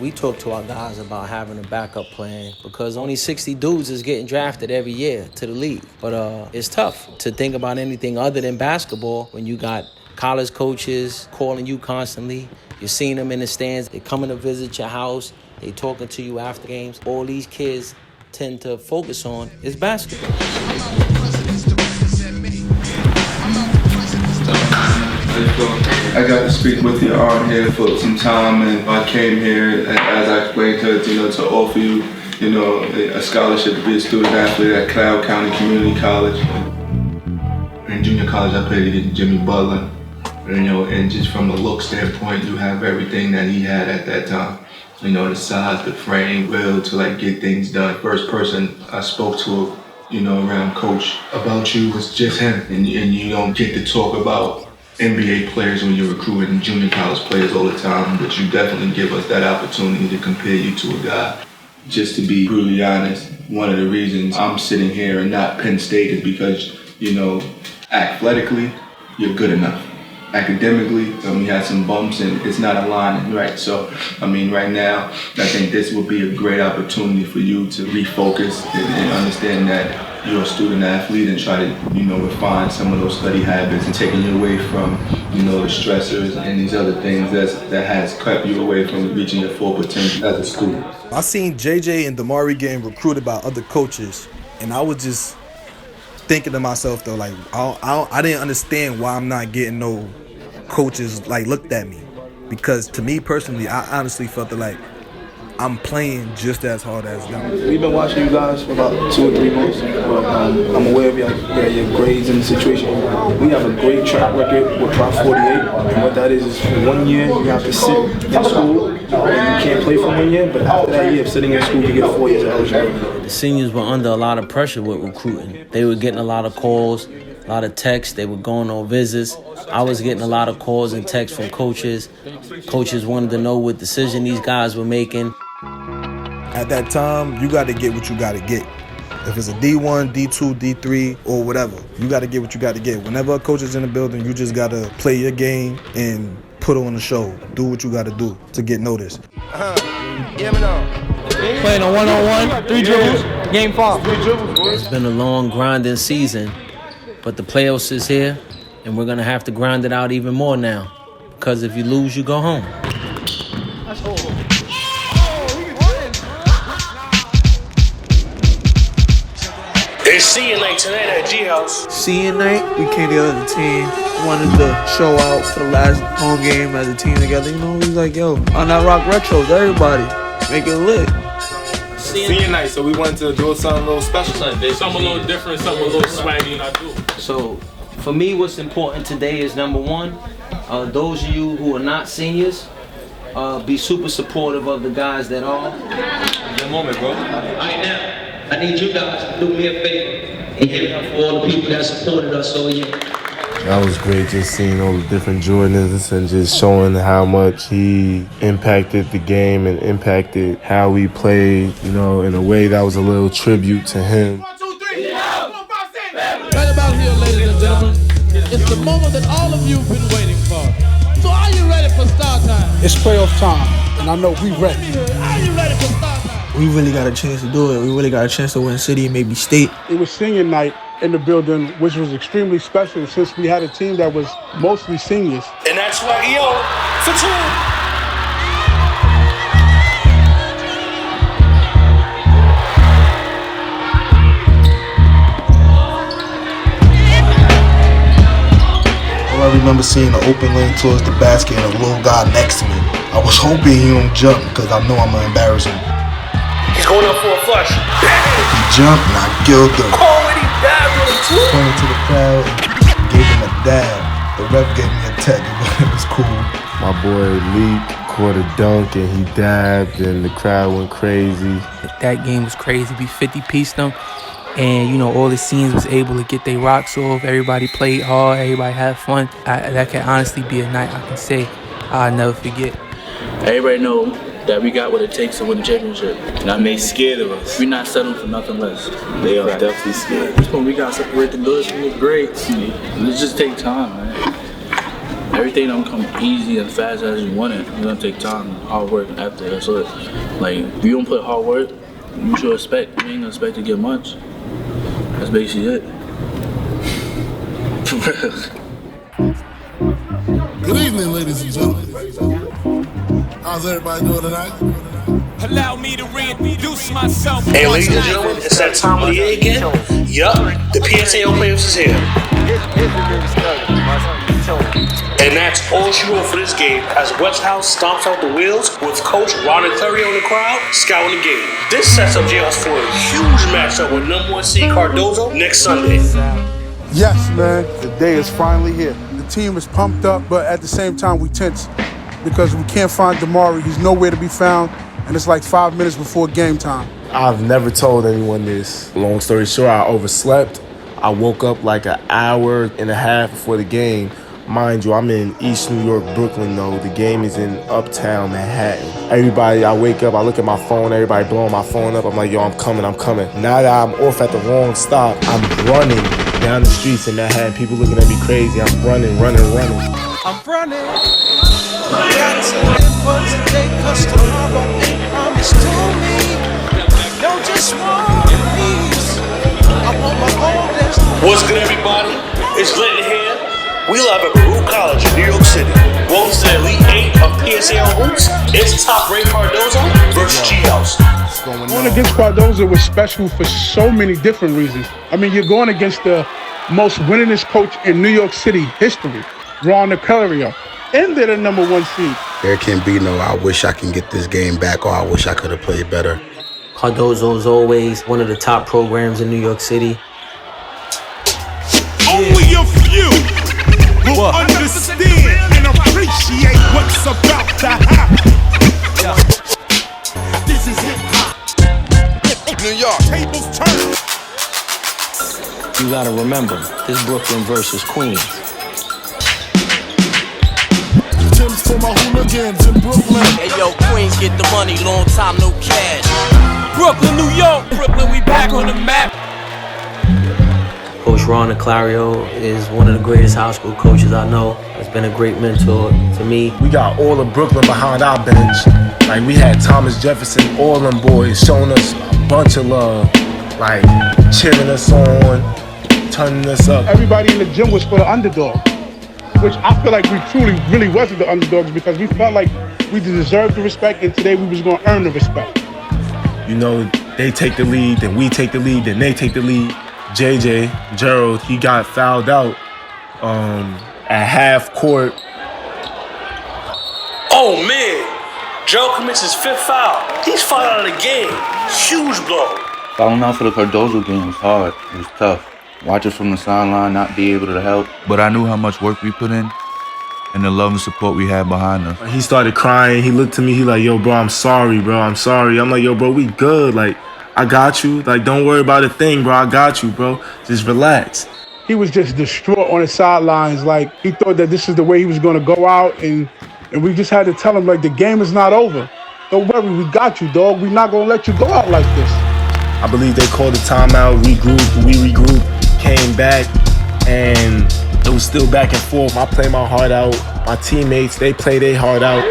We talk to our guys about having a backup plan because only 60 dudes is getting drafted every year to the league. But it's tough to think about anything other than basketball when you got college coaches calling you constantly. You're seeing them in the stands. They're coming to visit your house. They talking to you after games. All these kids tend to focus on is basketball. I got to speak with you on here for some time, and I came here, as I explained to offer you, a scholarship to be a student athlete at Cloud County Community College. In junior college, I played against Jimmy Butler, and just from a look standpoint, you have everything that he had at that time. The size, the frame, will to get things done. First person I spoke to, around coach about you was just him, and you don't get to talk about NBA players when you're recruiting junior college players all the time, but you definitely give us that opportunity to compare you to a guy. Just to be brutally honest, one of the reasons I'm sitting here and not Penn State is because, athletically, you're good enough. Academically, we had some bumps and it's not aligning, right? So, right now, I think this would be a great opportunity for you to refocus and understand that you're a student athlete and try to, refine some of those study habits and taking you away from, the stressors and these other things that has kept you away from reaching your full potential as a student. I seen JJ and Damari getting recruited by other coaches, and I was just thinking to myself though, I didn't understand why I'm not getting no coaches looked at me, because to me personally, I honestly felt that I'm playing just as hard as them. We've been watching you guys for about 2 or 3 months. I'm aware of your grades and the situation. We have a great track record with Prop 48. And what that is for 1 year, you have to sit in school and you can't play for 1 year. But after that year of sitting in school, you get 4 years of eligibility. The seniors were under a lot of pressure with recruiting. They were getting a lot of calls, a lot of texts. They were going on visits. I was getting a lot of calls and texts from coaches. Coaches wanted to know what decision these guys were making. At that time, you got to get what you got to get. If it's a D1, D2, D3, or whatever, you got to get what you got to get. Whenever a coach is in the building, you just got to play your game and put on the show. Do what you got to do to get noticed. Playing a one-on-one, 3 dribbles, game 5. It's been a long grinding season, but the playoffs is here, and we're going to have to grind it out even more now. Because if you lose, you go home. It's senior night tonight at G House. Senior night, we came together as a team. Wanted to show out for the last home game as a team together. We was like, yo, on that rock retros, everybody, make it lit. Senior night, so we wanted to do something a little special. Something a little different, something a little swaggy than I do. So, for me, what's important today is number one, those of you who are not seniors, be super supportive of the guys that are. Good moment, bro. Right now, I need you guys to do me a favor and give it up for all the people that supported us all year. That was great, just seeing all the different Jordans and just showing how much he impacted the game and impacted how we played, in a way that was a little tribute to him. 1, 2, 3. Right about here, ladies and gentlemen, it's the moment that all of you've been waiting for. So are you ready for start time? It's playoff time, and I know we ready. Are you ready for start time? We really got a chance to do it. We really got a chance to win city and maybe state. It was senior night in the building, which was extremely special since we had a team that was mostly seniors. And that's Swaggy O for 2. I remember seeing an open lane towards the basket and a little guy next to me. I was hoping he don't jump because I know I'm gonna embarrass him. He's going up for a flush. He jumped and I killed him. Oh, and he dabbed with him too. Pointed to the crowd and gave him a dab. The ref gave me a tech. It was cool. My boy leaped, caught a dunk, and he dabbed, and the crowd went crazy. That game was crazy. We 50-pieced them. And, all the scenes was able to get their rocks off. Everybody played hard. Everybody had fun. That can honestly be a night I can say I'll never forget. Everybody know that we got what it takes to win the championship. And they scared of us. We're not settling for nothing less. They are definitely scared. That's when we got to separate the goods from the grades. Let's just take time, man. Everything don't come easy and fast as you want it. It's gonna take time and hard work after. That's it. If you don't put hard work, you should expect. You ain't gonna expect to get much. That's basically it. For real. Good evening, ladies and gentlemen. How's everybody doing tonight? Allow me to reintroduce myself. Hey, ladies and gentlemen, it's that time of the year again. Yup, the PSAO playoffs is here. And that's all she wrote for this game as Westinghouse stomps out the wheels with Coach Ron and Clary on the crowd scouting the game. This sets up Jails for a huge matchup with number 1 seed Cardozo next Sunday. Yes, man, the day is finally here. The team is pumped up, but at the same time we tense because we can't find Damari. He's nowhere to be found, and it's like 5 minutes before game time. I've never told anyone this. Long story short, I overslept. I woke up like an hour and a half before the game. Mind you, I'm in East New York, Brooklyn, though. The game is in Uptown Manhattan. Everybody, I wake up, I look at my phone, everybody blowing my phone up. I'm like, yo, I'm coming. Now that I'm off at the wrong stop, I'm running down the streets in Manhattan. People looking at me crazy. I'm running. I'm running. Gotta live for today, cause tomorrow ain't promised to me. Don't just want peace. I want my own destiny. What's good, everybody? It's Clinton here. We live at Baruch College in New York City. Welcome to the Elite 8 of PSAO Hoops. It's top-ranked Cardozo versus G-House. Going against Cardozo was special for so many different reasons. I mean, you're going against the most winningest coach in New York City history, Ron Nicolario, and they're the number 1 seed. There can be no, I wish I can get this game back, or I wish I could have played better. Cardozo is always one of the top programs in New York City. Only a few will understand and appreciate what's about to happen. This is hip-hop. New York, tables turn. You gotta remember, this Brooklyn versus Queens. Tim's for my hooligans in Brooklyn. Hey yo, Queens get the money, long time no cash. Brooklyn, New York, Brooklyn, we back on the map. Coach Ron Nicolario is one of the greatest high school coaches I know. He's been a great mentor to me. We got all of Brooklyn behind our bench. Like, we had Thomas Jefferson, all them boys showing us a bunch of love, like cheering us on, turning us up. Everybody in the gym was for the underdog, which I feel like we truly really wasn't the underdogs because we felt like we deserved the respect, and today we was going to earn the respect. You know, they take the lead, then we take the lead, then they take the lead. JJ, Gerald, he got fouled out at half court. Oh, man. Gerald commits his 5th foul. He's fouled out of the game. Huge blow. Fouling out for the Cardozo game was hard. It was tough. Watch us from the sideline, not be able to help. But I knew how much work we put in and the love and support we had behind us. He started crying. He looked to me. He like, yo, bro, I'm sorry, bro. I'm sorry. I'm like, yo, bro, we good. Like, I got you. Like, don't worry about a thing, bro. I got you, bro. Just relax. He was just distraught on the sidelines. Like, he thought that this is the way he was going to go out, and we just had to tell him, like, the game is not over. Don't worry, we got you, dog. We're not going to let you go out like this. I believe they called the timeout, we regrouped, came back, and it was still back and forth. I played my heart out. My teammates, they played their heart out.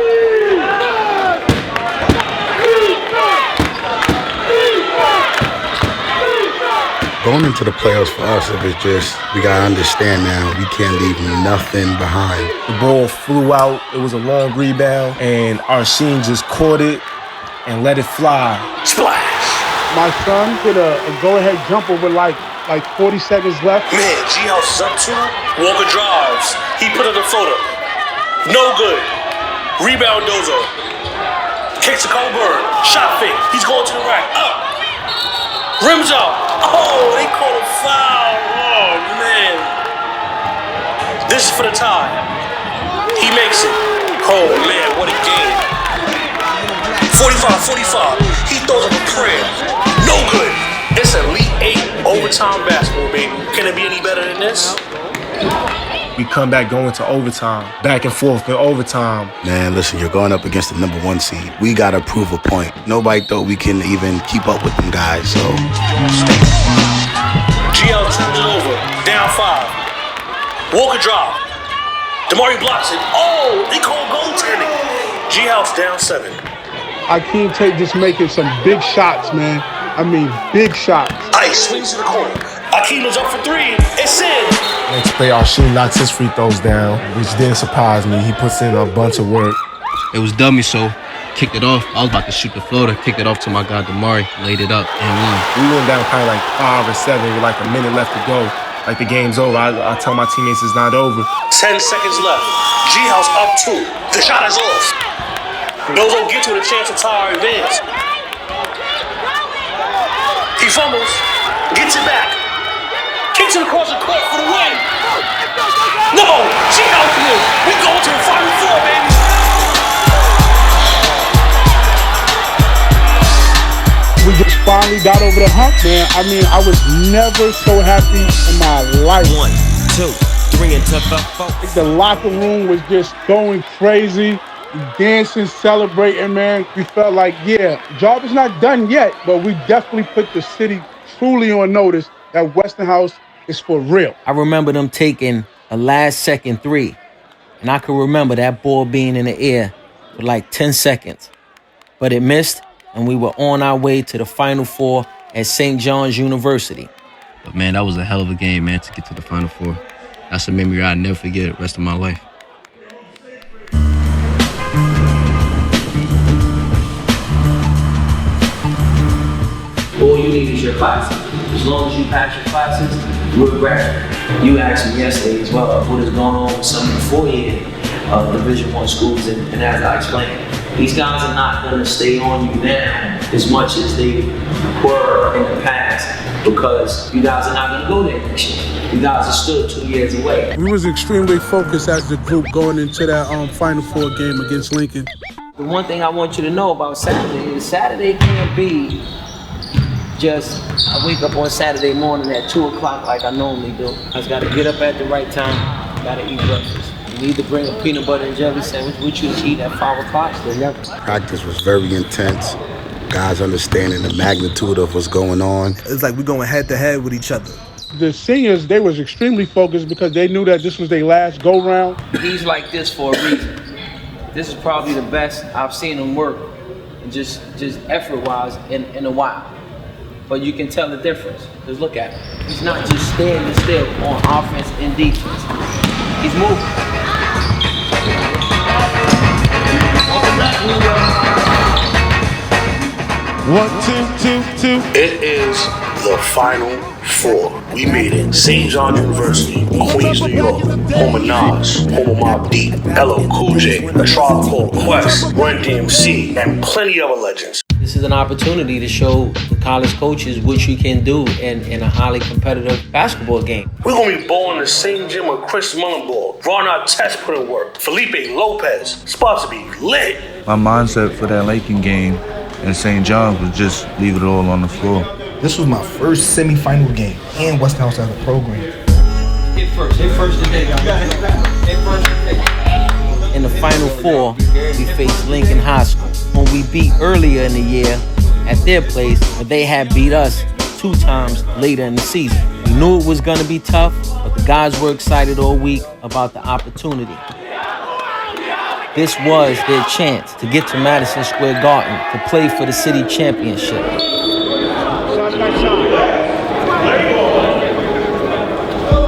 Going into the playoffs for us, it was just, we got to understand now, we can't leave nothing behind. The ball flew out. It was a long rebound, and Arsene just caught it and let it fly. Splash! My son did a go-ahead jumper with like 40 seconds left. Man, G-House is up 2. Walker drives. He put up the floater. No good. Rebound Dozo. Kicks to Coburn. Shot fake. He's going to the rack. Up. Rims out. Oh, they call a foul. Oh, man. This is for the tie. He makes it. Oh, man, what a game. 45. He throws up a prayer. No good. It's Elite 8 overtime basketball, baby. Can it be any better than this? We come back going to overtime, back and forth in overtime. Man, listen, you're going up against the number 1 seed. We got to prove a point. Nobody thought we can even keep up with them guys, so. GL turns it over, down 5. Walker drop. Damari blocks it. Oh, they call goaltending. G-House down 7. Akeem Tate just making some big shots, man. I mean, big shots. Ice swings to the corner. Akeem is up for 3. It's in. Next play, Akeem knocks his free throws down, which didn't surprise me. He puts in a bunch of work. It was dummy, so kicked it off. I was about to shoot the floater, kicked it off to my guy Damari, laid it up, and won. We went down probably like 5 or 7 with like a minute left to go. Like the game's over. I tell my teammates it's not over. 10 seconds left. G-House up 2. The shot is off. Those don't get to the chance to tie our advance. He fumbles, gets it back, kicks it across the court for the win. No, G-House wins. We go to the Final Four, baby. We just finally got over the hump, man. I mean, I was never so happy in my life. 1, 2, 3 into 4. The locker room was just going crazy. Dancing, celebrating, man. We felt like, yeah, job is not done yet, but we definitely put the city truly on notice that Westinghouse is for real. I remember them taking a last-second 3, and I could remember that ball being in the air for like 10 seconds. But it missed, and we were on our way to the Final Four at St. John's University. But man, that was a hell of a game, man, to get to the Final Four. That's a memory I'll never forget the rest of my life. All you need is your classes. As long as you pass your classes, we're graduate. You asked me yesterday as well what is going on with some of the 4-year Division I schools, and as I explained, these guys are not going to stay on you now as much as they were in the past because you guys are not going to go there next year. You guys are still 2 years away. We was extremely focused as a group going into that Final Four game against Lincoln. The one thing I want you to know about Saturday is Saturday can't be just I wake up on Saturday morning at 2 o'clock like I normally do. I just got to get up at the right time, got to eat breakfast. You need to bring a peanut butter and jelly sandwich with you to eat at 5 o'clock. Practice was very intense. Guys understanding the magnitude of what's going on. It's like we're going head-to-head with each other. The seniors, they was extremely focused because they knew that this was their last go-round. He's like this for a reason. This is probably the best I've seen him work, just effort-wise in a while. But you can tell the difference. Because look at him. He's not just standing still on offense and defense. He's moving. 1, 2, 2, 2. It is the Final Four. We made it. St. John University, Queens, New York. Home of Nas, home of Mobb Deep, LL Cool J, A Tribe Called Quest, Run DMC, and plenty other legends. This is an opportunity to show the college coaches what you can do in a highly competitive basketball game. We're going to be bowling the same gym with Chris Mullenball, Ron Artest put in work, Felipe Lopez. It's about to be lit. My mindset for that Lakin game at St. John's was just leave it all on the floor. This was my first semifinal game and Westinghouse as a program. Hit first today, guys. Hit first today. In the Final Four, we faced Lincoln High School, whom we beat earlier in the year at their place, but they had beat us 2 times later in the season. We knew it was going to be tough, but the guys were excited all week about the opportunity. This was their chance to get to Madison Square Garden to play for the city championship.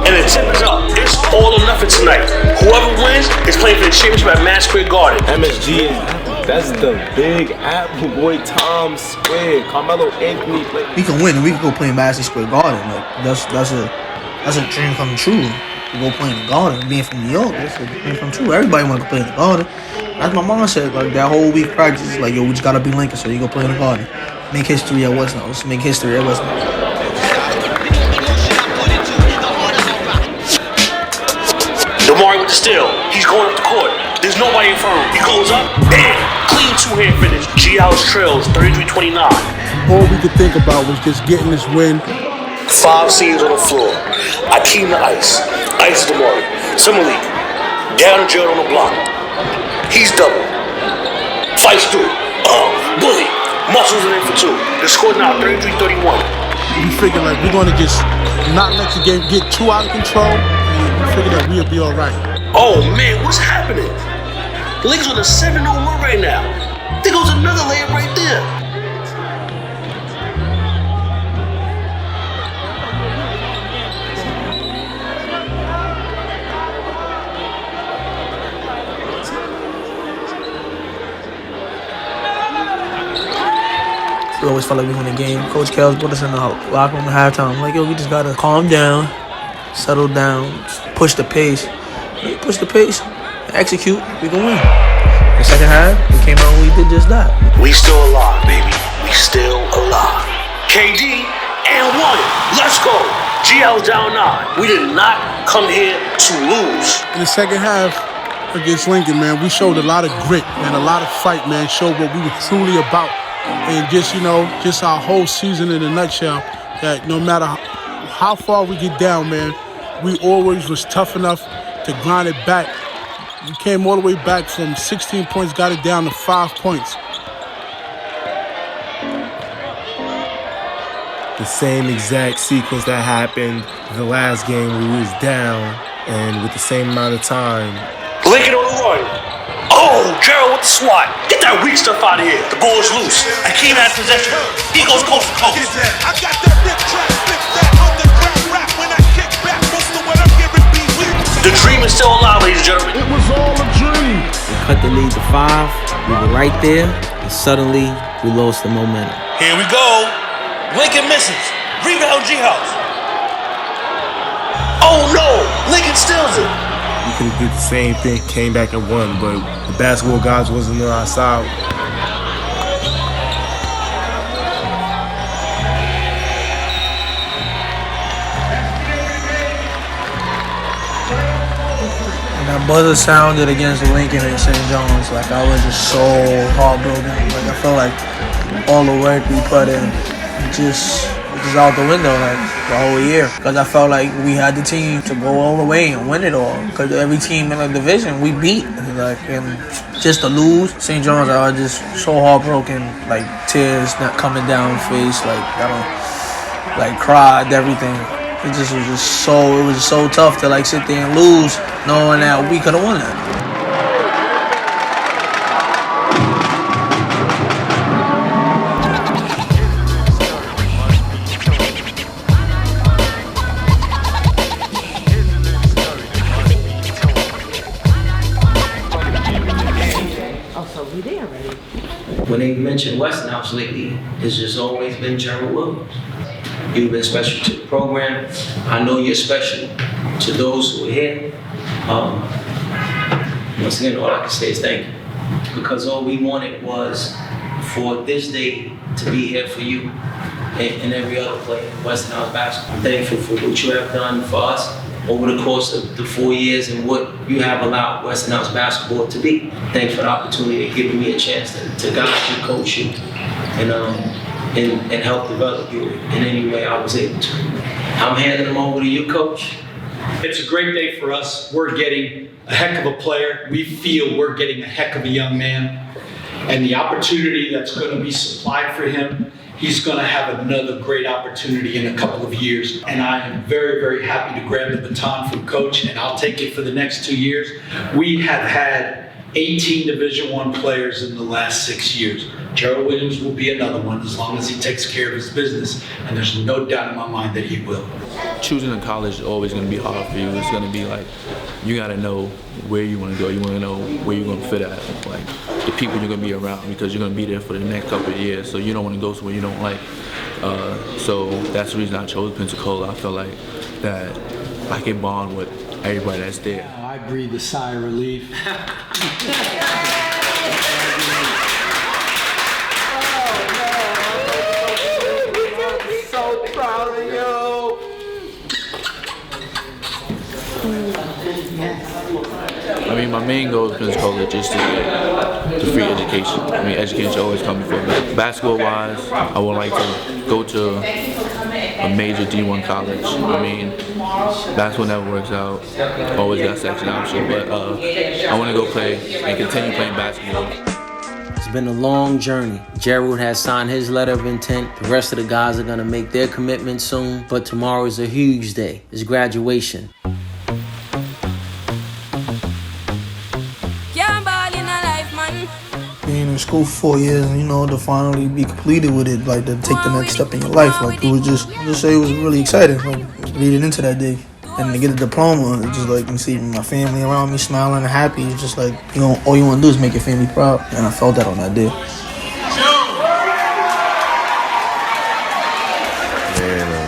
And the tip is up. It's all or nothing tonight. Whoever wins is playing for the championship at Madison Square Garden. MSG, that's the big Apple Boy Times Square. Carmelo Anthony. We can win and we can go play in Madison Square Garden. Like that's a dream come true. To go play in the Garden, being from New York, that's a dream come true. Everybody want to play in the Garden. That's my mom said. Like that whole week practice, like yo, we just gotta be Lincoln, so you go play in the Garden. Make history at Westinghouse. Make history at Westinghouse. Damari with the steal. He's going up the court. There's nobody in front of him. He goes up, bam! Clean 2-hand finish. G-House trails 33-29. All we could think about was just getting this win. 5 scenes on the floor. Akeem the Ice. Ice Damari. Similarly, down and Jared on the block. He's double. Fights through. Bully. Muscles in for 2. The score now 33-31. We figured like we're gonna just not let the game get too out of control. And we figured that we'll be all right. Oh man, what's happening? The Lakers on a 7-0 run right now. There goes another layup right there. We always felt like we won the game. Coach Kels put us in the locker room at halftime. I'm like, yo, we just gotta calm down, settle down, push the pace. We push the pace, execute, we can win. The second half, we came out and we did just that. We still alive, baby. We still alive. KD and one. Let's go. GL's down 9. We did not come here to lose. In the second half against Lincoln, man, we showed a lot of grit and a lot of fight, man. Showed what we were truly about. And just, just our whole season in a nutshell, that no matter how far we get down, man, we always was tough enough to grind it back. We came all the way back from 16 points, got it down to 5 points. The same exact sequence that happened the last game we was down, and with the same amount of time. Lincoln on the run. Oh, Gerald with the swat. Get that weak stuff out of here. The ball is loose. Akeem has possession. He goes coast to coast. I got that rip track, flip that underground rap. When I kick back, most of what I'm giving be weak. The dream is still alive, ladies and gentlemen. It was all a dream. We cut the lead to 5. We were right there, and suddenly we lost the momentum. Here we go. Lincoln misses. Rebound G-House. Oh no! Lincoln steals it. We could have did the same thing, came back and won, but the basketball guys wasn't on our side. And that buzzer sounded against Lincoln and St. John's. Like, I was just so heartbroken. Like, I felt like all the work we put in just out the window, like, the whole year. Because I felt like we had the team to go all the way and win it all. Because every team in the division, we beat. And just to lose, St. John's, I was just so heartbroken. Like, tears not coming down face. Like, cried, everything. It was just so tough to, like, sit there and lose, knowing that we could have won it. When they mention Westinghouse lately, it's just always been Gerald Williams. You've been special to the program. I know you're special to those who are here. Once again, all I can say is thank you. Because all we wanted was for this day to be here for you and every other player in Westinghouse basketball. I'm thankful for what you have done for us over the course of the 4 years and what you have allowed Westinghouse basketball to be. Thanks for the opportunity of giving me a chance to guide you, coach you, and help develop you in any way I was able to. I'm handing them over to you, Coach. It's a great day for us. We're getting a heck of a player. We feel we're getting a heck of a young man. And the opportunity that's going to be supplied for him, he's going to have another great opportunity in a couple of years. And I am very, very happy to grab the baton from Coach, and I'll take it for the next 2 years. We have had 18 Division I players in the last 6 years. Gerald Williams will be another one as long as he takes care of his business, and there's no doubt in my mind that he will. Choosing a college is always going to be hard for you. It's going to be like, you got to know where you want to go. You want to know where you're going to fit at, like the people you're going to be around, because you're going to be there for the next couple of years, so you don't want to go somewhere you don't like. So that's the reason I chose Pensacola. I felt like that I can bond with everybody that's there. I breathed a sigh of relief. So proud of you. I mean, my main goal is Pensacola just to get the free education. I mean, education always comes before me. Basketball-wise, I would like to go to a major D1 college. I mean, basketball never works out. Always got section option, but I want to go play and continue playing basketball. It's been a long journey. Gerald has signed his letter of intent. The rest of the guys are gonna make their commitment soon, but tomorrow is a huge day. It's graduation. Being in school for 4 years and, to finally be completed with it, like to take the next step in your life, like it was I'll just say it was really exciting, like leading into that day. And to get a diploma, it's just like, and see my family around me smiling and happy, it's just like, all you want to do is make your family proud. And I felt that on that day.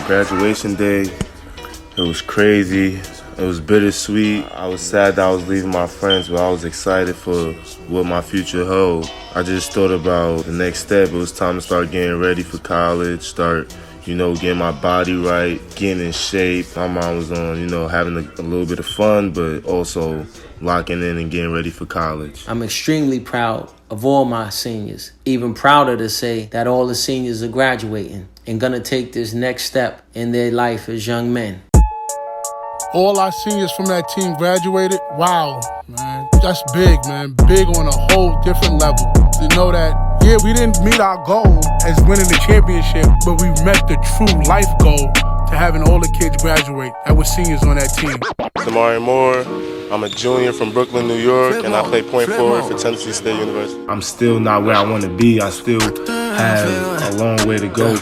Graduation day, it was crazy. It was bittersweet. I was sad that I was leaving my friends, but I was excited for what my future held. I just thought about the next step. It was time to start getting ready for college, start, getting my body right, getting in shape. My mind was on, having a little bit of fun, but also locking in and getting ready for college. I'm extremely proud of all my seniors. Even prouder to say that all the seniors are graduating and gonna take this next step in their life as young men. All our seniors from that team graduated. Wow, man. That's big, man. Big on a whole different level. To know that, yeah, we didn't meet our goal as winning the championship, but we met the true life goal to having all the kids graduate that were seniors on that team. Damari Moore. I'm a junior from Brooklyn, New York, and I play point forward for Tennessee State University. I'm still not where I want to be. I still have a long way to go.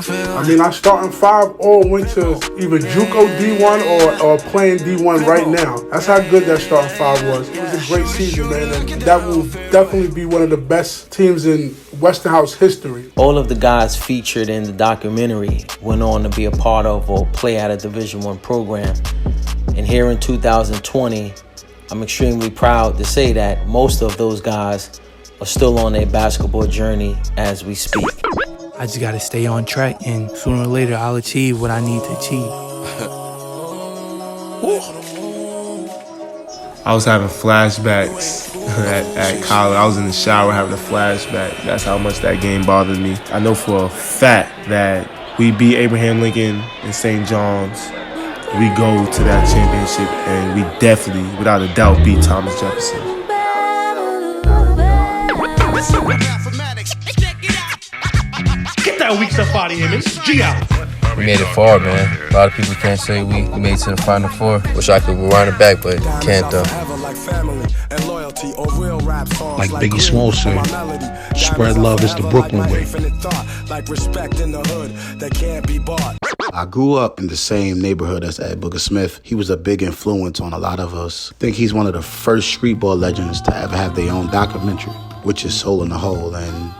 I mean, our starting five all went to either JUCO D1 or playing D1 right now. That's how good that starting five was. It was a great season, man, and that will definitely be one of the best teams in Westinghouse history. All of the guys featured in the documentary went on to be a part of or play at a Division I program. And here in 2020, I'm extremely proud to say that most of those guys are still on their basketball journey as we speak. I just gotta stay on track, and sooner or later I'll achieve what I need to achieve. I was having flashbacks at college. I was in the shower having a flashback. That's how much that game bothered me. I know for a fact that we beat Abraham Lincoln in St. John's. We go to that championship, and we definitely, without a doubt, beat Thomas Jefferson. Get that weak stuff out of here, man. G out. We made it far, man. A lot of people can't say we made it to the Final Four. Wish I could rewind it back, but can't though. Like Biggie Smalls said, spread love is the Brooklyn way. I grew up in the same neighborhood as Ed Booger Smith. He was a big influence on a lot of us. I think he's one of the first streetball legends to ever have their own documentary, which is Soul in the Hole. And,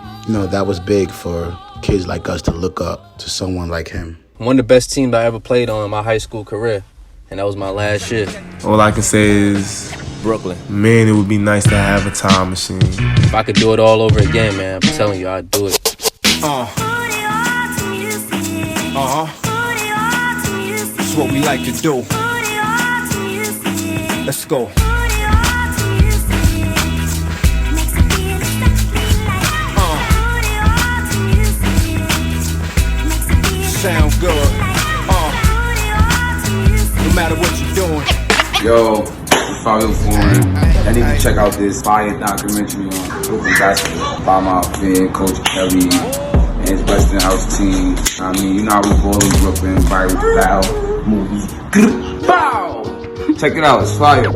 that was big for kids like us to look up to someone like him. One of the best teams I ever played on in my high school career, and that was my last year. All I can say is, Brooklyn. Man, it would be nice to have a time machine. If I could do it all over again, man, I'm telling you, I'd do it. That's what we like to do. Let's go. Sound good. No matter what you're doing. Yo, Follow Foreign. I need to check out this fire documentary on Brooklyn basketball by my fan, Coach Kelly, and his Westinghouse team. I mean, you know how we ball in Brooklyn, viral style movies. Bow! Check it out, it's fire.